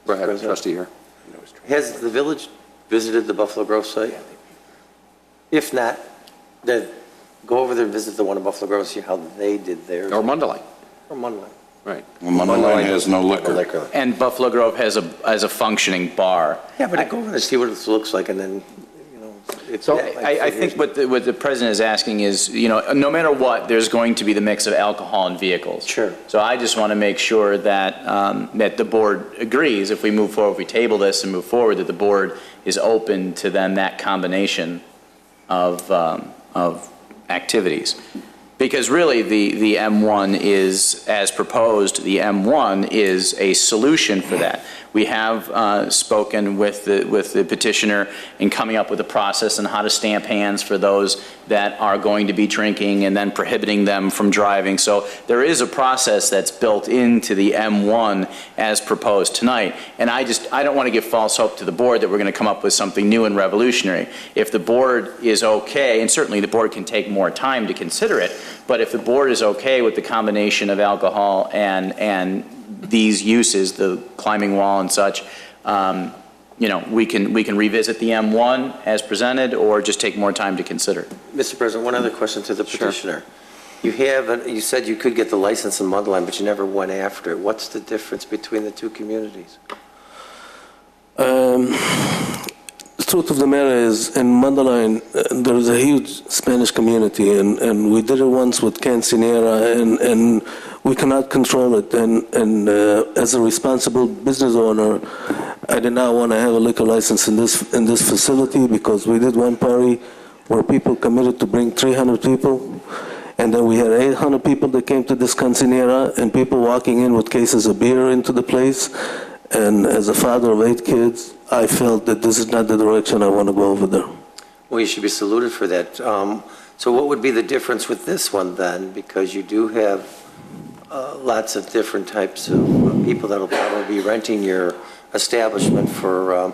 Go ahead, trustee here. Has the village visited the Buffalo Grove site? If not, then go over there and visit the one in Buffalo Grove, see how they did theirs. Or Mundelein. Or Mundelein. Right. Well, Mundelein has no liquor. And Buffalo Grove has a functioning bar. Yeah, but go over there and see what it looks like, and then, So I think what the president is asking is, no matter what, there's going to be the mix of alcohol and vehicles. Sure. So I just want to make sure that that the board agrees, if we move forward, if we table this and move forward, that the board is open to then that combination of activities. Because really, the M1 is, as proposed, the M1 is a solution for that. We have spoken with the petitioner in coming up with a process on how to stamp hands for those that are going to be drinking and then prohibiting them from driving. So there is a process that's built into the M1 as proposed tonight. And I don't want to give false hope to the board that we're going to come up with something new and revolutionary. If the board is okay, and certainly the board can take more time to consider it, but if the board is okay with the combination of alcohol and these uses, the climbing wall and such, we can revisit the M1 as presented or just take more time to consider. Mr. President, one other question to the petitioner. Sure. You said you could get the license in Mundelein, but you never went after it. What's the difference between the two communities? The truth of the matter is, in Mundelein, there is a huge Spanish community, and we did it once with Cancinera, and we cannot control it. And as a responsible business owner, I did not want to have a liquor license in this facility because we did one party where people committed to bring 300 people, and then we had 800 people that came to this Cancinera, and people walking in with cases of beer into the place. And as a father of 8 kids, I felt that this is not the direction I want to go over there. Well, you should be saluted for that. So what would be the difference with this one then? Because you do have lots of different types of people that will probably be renting your establishment for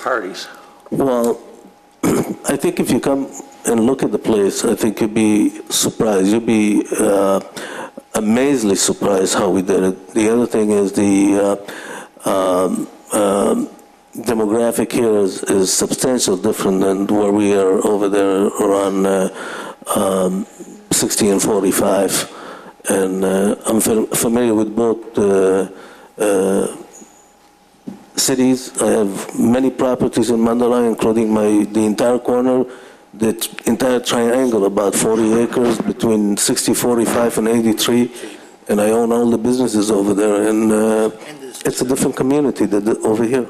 parties. Well, I think if you come and look at the place, I think you'll be surprised. You'll be amazingly surprised how we did it. The other thing is the demographic here is substantially different than where we are over there around 60 and 45. And I'm familiar with both cities. I have many properties in Mundelein, including the entire corner, the entire triangle, about 40 acres between 60, 45, and 83. And I own all the businesses over there. And it's a different community than over here.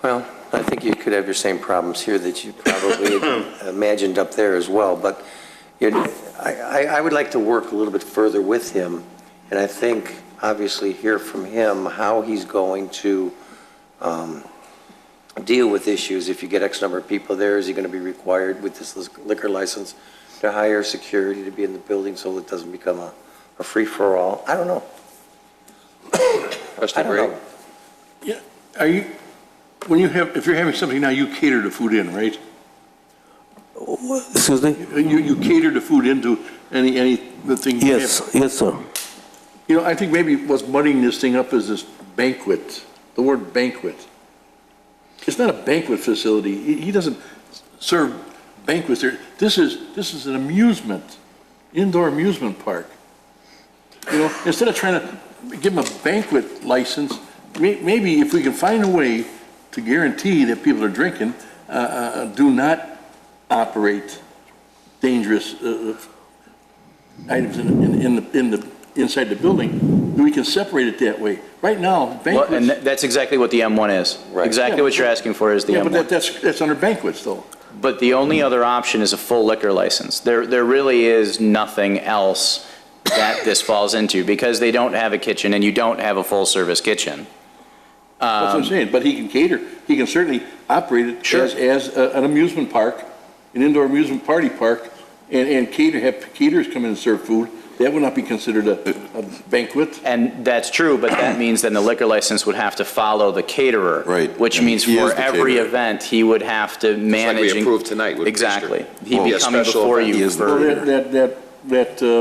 Well, I think you could have your same problems here that you probably imagined up there as well, but I would like to work a little bit further with him, and I think, obviously, hear from him how he's going to deal with issues. If you get X number of people there, is he going to be required with this liquor license to hire security to be in the building so it doesn't become a free-for-all? I don't know. I don't know. Yeah, are you, if you're having something now, you cater the food in, right? Excuse me? You cater the food into any the thing you have? Yes, sir. You know, I think maybe what's muddying this thing up is this banquet, the word banquet. It's not a banquet facility. He doesn't serve banquets there. This is an amusement, indoor amusement park. You know, instead of trying to give them a banquet license, maybe if we can find a way to guarantee that people are drinking, do not operate dangerous items inside the building, we can separate it that way. Right now, banquets... Well, and that's exactly what the M1 is. Right. Exactly what you're asking for is the M1. Yeah, but that's under banquets, though. But the only other option is a full liquor license. There really is nothing else that this falls into, because they don't have a kitchen and you don't have a full-service kitchen. That's what I'm saying, but he can cater. He can certainly operate it as an amusement park, an indoor amusement party park, and have caterers come in and serve food. That would not be considered a banquet. And that's true, but that means then the liquor license would have to follow the caterer. Right. Which means for every event, he would have to manage. Like we approved tonight with exactly. Mr. He'd be coming before you for.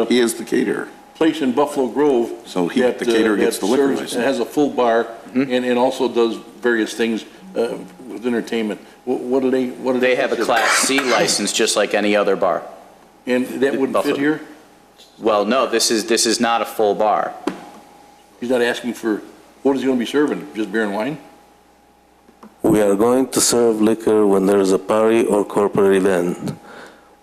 He is the caterer. Place in Buffalo Grove. So the caterer gets the liquor license. Has a full bar and also does various things with entertainment. What do they? They have a Class C license just like any other bar. And that wouldn't fit here? Well, no, this is not a full bar. He's not asking for, what is he going to be serving? Just beer and wine? We are going to serve liquor when there is a party or corporate event.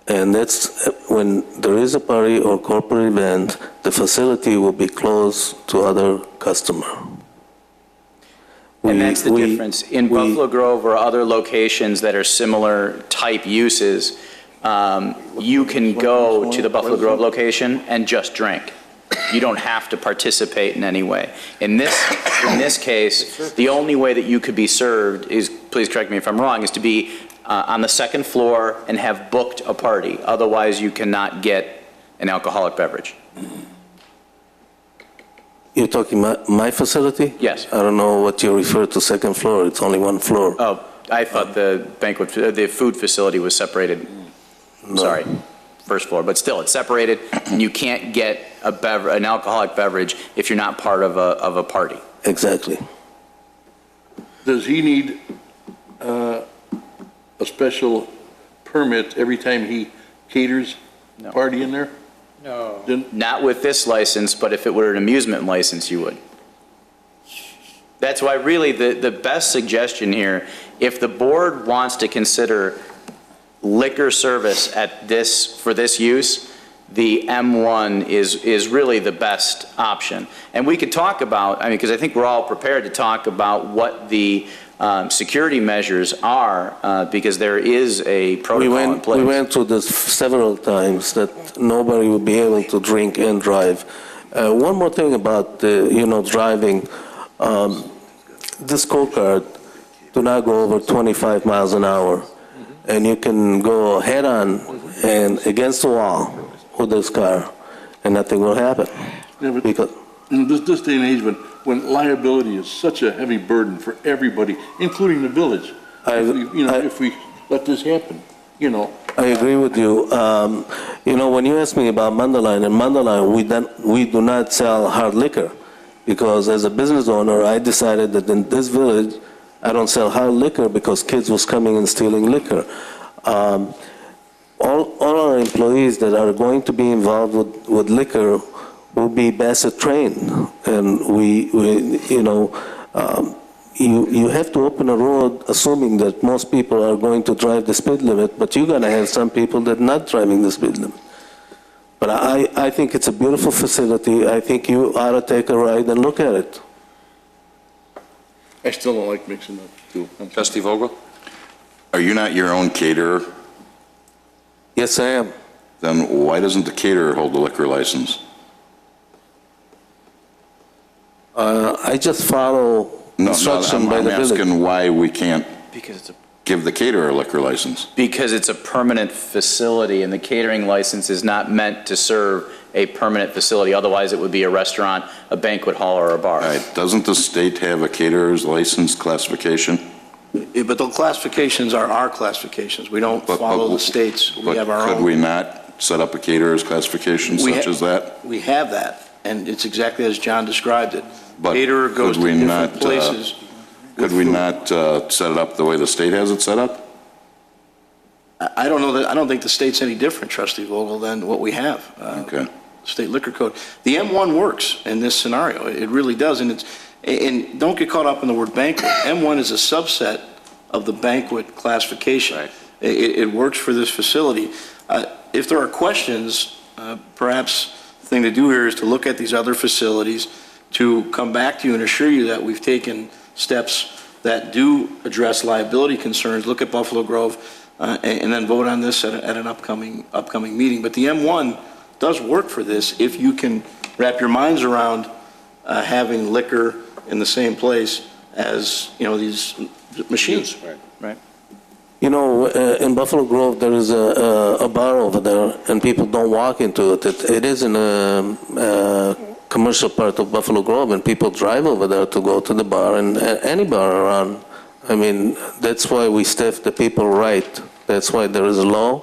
And that's when there is a party or corporate event, the facility will be closed to other customer. And that's the difference. In Buffalo Grove or other locations that are similar type uses, you can go to the Buffalo Grove location and just drink. You don't have to participate in any way. In this case, the only way that you could be served is, please correct me if I'm wrong, is to be on the second floor and have booked a party. Otherwise, you cannot get an alcoholic beverage. You're talking my facility? Yes. I don't know what you refer to second floor. It's only one floor. Oh, I thought the food facility was separated. No. Sorry, first floor, but still, it's separated, and you can't get an alcoholic beverage if you're not part of a party. Exactly. Does he need a special permit every time he caters a party in there? No. Not with this license, but if it were an amusement license, you would. That's why really the best suggestion here, if the board wants to consider liquor service for this use, the M1 is really the best option. And we could talk about, because I think we're all prepared to talk about what the security measures are, because there is a protocol in place. We went through this several times, that nobody would be able to drink and drive. One more thing about driving. This scorecard do not go over 25 miles an hour. And you can go head on and against the wall with this car, and nothing will happen. Yeah, but because in this day and age, when liability is such a heavy burden for everybody, including the village, if we let this happen, I agree with you. When you ask me about Mundelein, in Mundelein we do not sell hard liquor, because as a business owner, I decided that in this village, I don't sell hard liquor because kids was coming and stealing liquor. All our employees that are going to be involved with liquor will be Bassett trained, and you have to open a road assuming that most people are going to drive the speed limit, but you're going to have some people that are not driving the speed limit. But I think it's a beautiful facility. I think you ought to take a ride and look at it. I still don't like mixing up two. Trustee Vogel? Are you not your own caterer? Yes, I am. Then why doesn't the caterer hold the liquor license? I just follow instruction by I'm the village. asking why we can't Because it's a give the caterer a liquor license. Because it's a permanent facility, and the catering license is not meant to serve a permanent facility. Otherwise, it would be a restaurant, a banquet hall, or a bar. All right, doesn't the state have a caterer's license classification? Yeah, but the classifications are our classifications. We don't follow the states. We have our Could own. we not set up a caterer's classification We such ha- as that? We have that, and it's exactly as John described it. But Caterer goes could to we different not, places. Could we not set it up the way the state has it set up? I don't know that, I don't think the state's any different, Trustee Vogel, than what we have. Okay. State liquor code. The M1 works in this scenario. It really does, and don't get caught up in the word banquet. M1 is a subset of the banquet classification. It works for this facility. If there are questions, perhaps the thing to do here is to look at these other facilities, to come back to you and assure you that we've taken steps that do address liability concerns, look at Buffalo Grove, and then vote on this at an upcoming meeting. But the M1 does work for this if you can wrap your minds around having liquor in the same place as, these machines. Right. You know, in Buffalo Grove, there is a bar over there, and people don't walk into it. It is in a commercial part of Buffalo Grove, and people drive over there to go to the bar, and any bar around. I mean, that's why we staff the people right. That's why there is a law.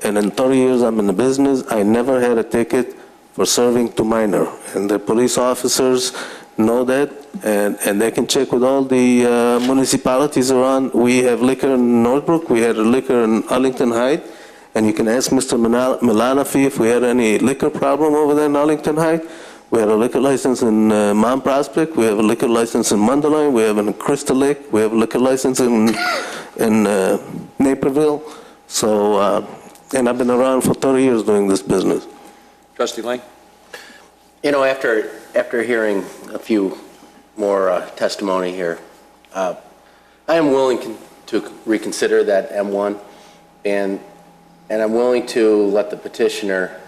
And in 30 years I'm in the business, I never had a ticket for serving to minor. And the police officers know that, and they can check with all the municipalities around. We have liquor in Northbrook, we had a liquor in Arlington Heights, and you can ask Mr. Milanofi if we had any liquor problem over there in Arlington Heights. We have a liquor license in Mount Prospect, we have a liquor license in Mundelein, we have in Crystal Lake, we have a liquor license in Naperville. So, and I've been around for 30 years doing this business. Trustee Lang? You know, after hearing a few more testimony here, I am willing to reconsider that M1, and I'm willing to let the petitioner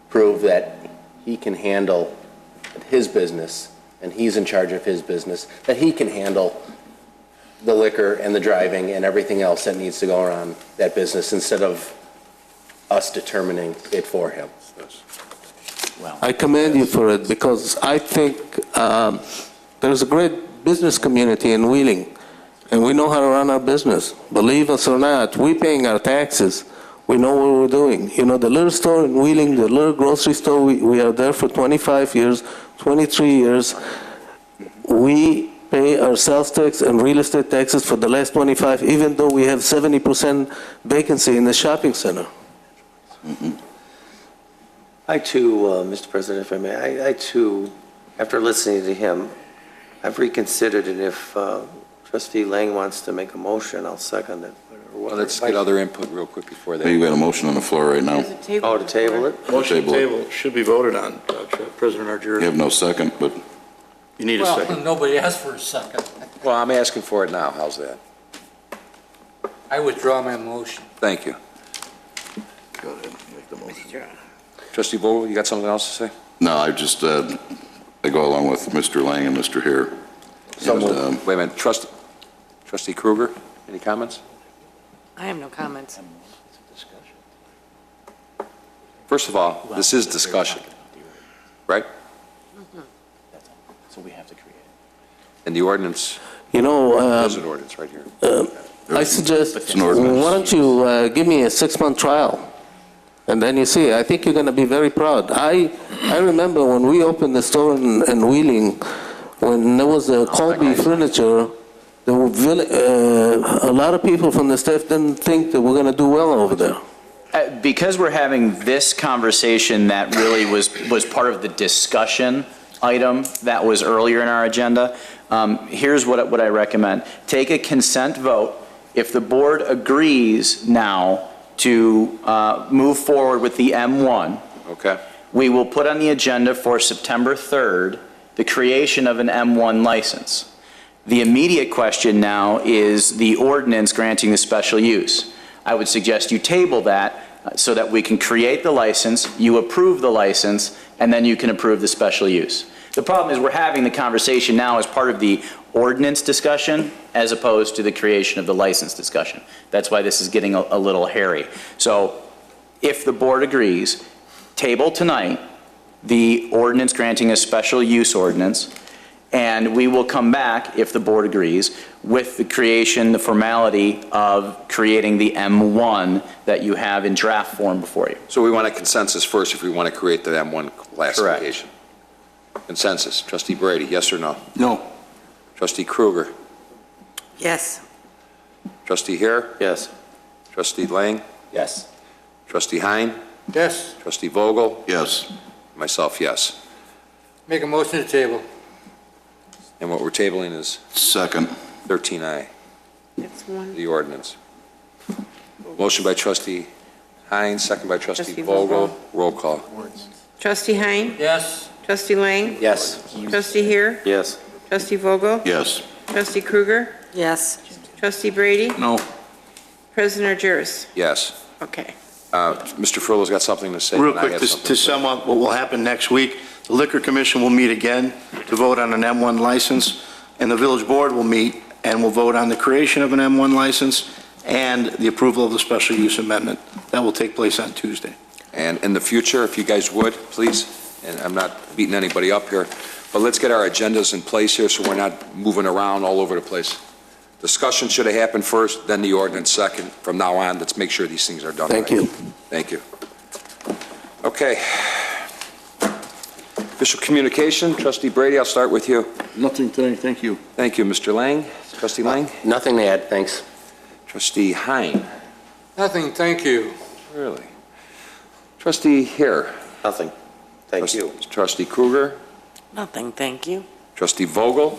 prove that he can handle his business, and he's in charge of his business, that he can handle the liquor and the driving and everything else that needs to go around that business instead of us determining it for him. I commend you for it because I think there's a great business community in Wheeling, and we know how to run our business. Believe us or not, we're paying our taxes. We know what we're doing. You know, the little store in Wheeling, the little grocery store, we are there for 25 years, 23 years. We pay our sales tax and real estate taxes for the last 25, even though we have 70% vacancy in the shopping center. I too, Mr. President, if I may, I too, after listening to him, I've reconsidered, and if Trustee Lang wants to make a motion, I'll second it. Well, let's get other input real quick before that. You've got a motion on the floor right now. Oh, to table it? Motion to table should be voted on, President You Argyros. have no second, but You need a Well, second. nobody asked for a second. Well, I'm asking for it now. How's that? I withdraw my motion. Thank you. Go ahead, make the motion. Trustee Vogel, you got something else to say? no, I just, I go along with Mr. Lang and Mr. Hare. And, Wait a minute, Trustee Kruger, any comments? I have no comments. First of all, this is discussion, right? So we have to create And the ordinance, You know, there's an ordinance right here. I suggest, an ordinance. why don't you give me a 6-month trial? And then you see, I think you're going to be very proud. I remember when we opened the store in Wheeling, when there was a Colby Furniture, there were a lot of people from the staff didn't think that we're going to do well over there. Because we're having this conversation that really was part of the discussion item that was earlier in our agenda, here's what I recommend. Take a consent vote. If the board agrees now to move forward with the M1, Okay. we will put on the agenda for September 3rd the creation of an M1 license. The immediate question now is the ordinance granting the special use. I would suggest you table that so that we can create the license, you approve the license, and then you can approve the special use. The problem is we're having the conversation now as part of the ordinance discussion as opposed to the creation of the license discussion. That's why this is getting a little hairy. So if the board agrees, table tonight the ordinance granting a special use ordinance, and we will come back, if the board agrees, with the creation, the formality of creating the M1 that you have in draft form before you. So we want a consensus first if we want to create the M1 classification. Consensus. Trustee Brady, yes or no? No. Trustee Kruger? Yes. Trustee Hare? Yes. Trustee Lang? Yes. Trustee Hein? Yes. Trustee Vogel? Yes. Myself, yes. Make a motion to table. And what we're tabling is Second. 13I, That's one. the ordinance. Motion by Trustee Hein, second by Trustee Trustee Vogel. Vogel. Roll call. Trustee Hein? Yes. Trustee Lang? Yes. Trustee Here? Yes. Trustee Vogel? Yes. Trustee Kruger? Yes. Trustee Brady? No. President Argyris? Yes. Okay. Mr. Furlow's got something to say. Real and I quick, have something to sum up what will happen next week, the Liquor Commission will meet again to vote on an M1 license, and the Village Board will meet and will vote on the creation of an M1 license and the approval of the special use amendment. That will take place on Tuesday. And in the future, if you guys would, please, and I'm not beating anybody up here, but let's get our agendas in place here so we're not moving around all over the place. Discussion should have happened first, then the ordinance second. From now on, let's make sure these things are done right. Thank you. Thank you. Okay. Official communication, Trustee Brady, I'll start with you. Nothing today, thank you. Thank you, Mr. Lang. Trustee Lang? Nothing to add, thanks. Trustee Hein? Nothing, thank you. Really? Trustee Hare? Nothing. Thank you. Trustee Kruger? Nothing, thank you. Trustee Vogel?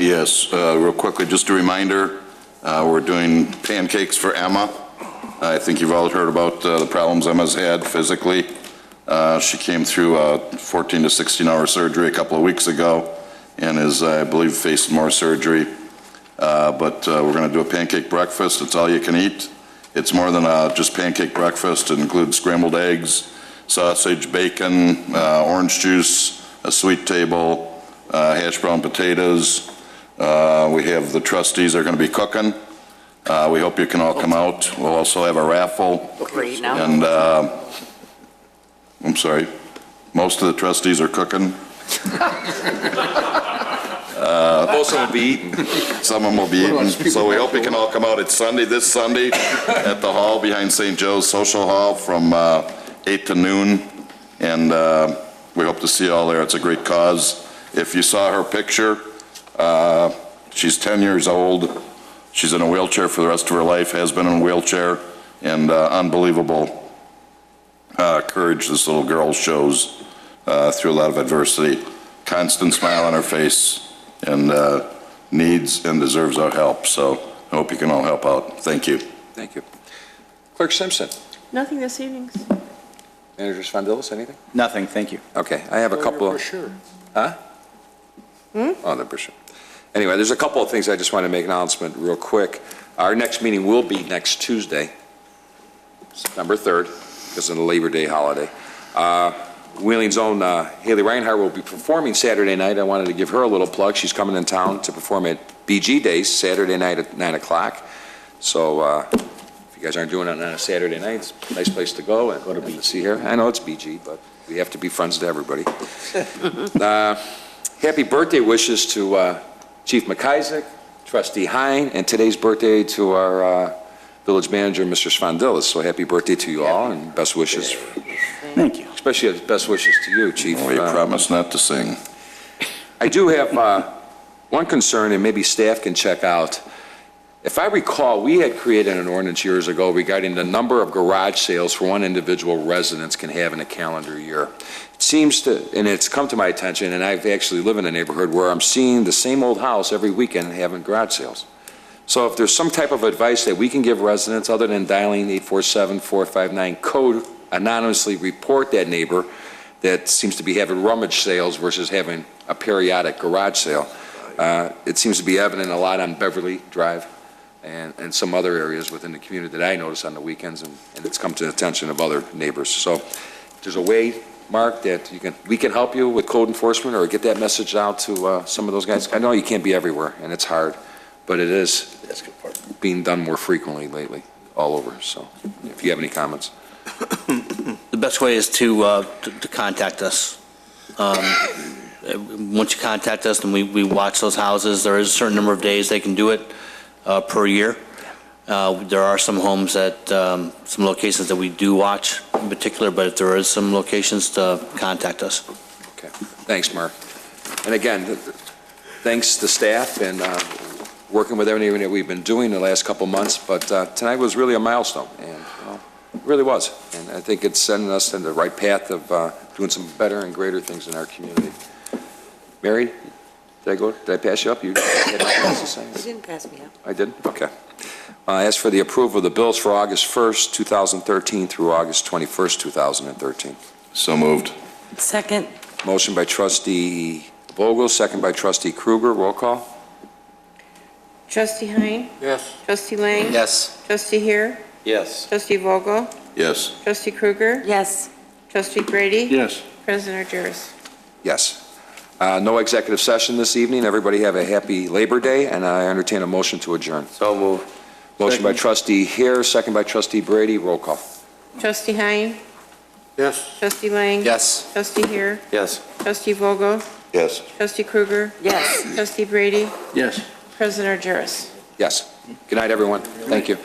Yes, real quickly, just a reminder, we're doing pancakes for Emma. I think you've all heard about the problems Emma's had physically. She came through a 14 to 16-hour surgery a couple of weeks ago and is, I believe, faced more surgery. But we're going to do a pancake breakfast. It's all you can eat. It's more than just pancake breakfast. It includes scrambled eggs, sausage, bacon, orange juice, a sweet table, hash brown potatoes. We have the trustees are going to be cooking. We hope you can all come out. We'll also have a raffle. Great, now. And, I'm sorry, most of the trustees are cooking. Most of them will be eating. Some of them will be eating. So we hope you can all come out. It's Sunday, this Sunday, at the hall behind St. Joe's Social Hall from 8 to noon. And we hope to see you all there. It's a great cause. If you saw her picture, she's 10 years old. She's in a wheelchair for the rest of her life, has been in a wheelchair, and unbelievable courage this little girl shows through a lot of adversity. Constant smile on her face, and needs and deserves our help. So I hope you can all help out. Thank you. Thank you. Clerk Simpson. Nothing this evening. Manager Svandilis, anything? Nothing, thank you. Okay, I have a couple of... Sure. Huh? Oh, the brochure. Anyway, there's a couple of things I just want to make an announcement real quick. Our next meeting will be next Tuesday, September 3rd, because of the Labor Day holiday. Wheeling's own Haley Reinhardt will be performing Saturday night. I wanted to give her a little plug. She's coming in town to perform at BG Days Saturday night at 9 o'clock. So if you guys aren't doing it on a Saturday night, it's a nice place to go and to see her. I know it's BG, but we have to be friends to everybody. Happy birthday wishes to Chief McIsaac, Trustee Hein, and today's birthday to our village manager, Mr. Svandilis. So happy birthday to you all, and best wishes. Thank you. Especially best wishes to you, Chief. We promise not to sing. I do have one concern, and maybe staff can check out. If I recall, we had created an ordinance years ago regarding the number of garage sales for one individual residence can have in a calendar year. It seems to, and it's come to my attention, and I've actually lived in a neighborhood where I'm seeing the same old house every weekend having garage sales. So if there's some type of advice that we can give residents other than dialing 847-459-CODE, anonymously report that neighbor that seems to be having rummage sales versus having a periodic garage sale. It seems to be evident a lot on Beverly Drive and some other areas within the community that I notice on the weekends, and it's come to the attention of other neighbors. So if there's a way, Mark, that we can help you with code enforcement or get that message out to some of those guys. I know you can't be everywhere, and it's hard, but it is being done more frequently lately all over. So if you have any comments. The best way is to contact us. Once you contact us, then we watch those houses. There is a certain number of days they can do it per year. There are some homes that, some locations that we do watch in particular, but if there is some locations, to contact us. Okay. Thanks, Mark. And again, thanks to staff and working with everything that we've been doing the last couple months, but tonight was really a milestone, and it really was. And I think it's sending us in the right path of doing some better and greater things in our community. Mary, did I pass you up? You had anything else to say? You didn't pass me up. I did? Okay. As for the approval of the bills for August 1st, 2013 through August 21st, 2013. So moved. Second. Motion by trustee Vogel, second by trustee Kruger. Roll call. Trustee Heim? Yes. Trustee Lang? Yes. Trustee Heer? Yes. Trustee Vogel? Yes. Trustee Kruger? Yes. Trustee Brady? Yes. President Argyros? Yes. No executive session this evening. Everybody have a happy Labor Day, and I entertain a motion to adjourn. So moved. Motion by trustee Heer, second by trustee Brady. Roll call. Trustee Heim? Yes. Trustee Lang? Yes. Trustee Heer? Yes. Trustee Vogel? Yes. Trustee Kruger? Yes. Trustee Brady? Yes. President Argyros? Yes. Good night, everyone. Thank you.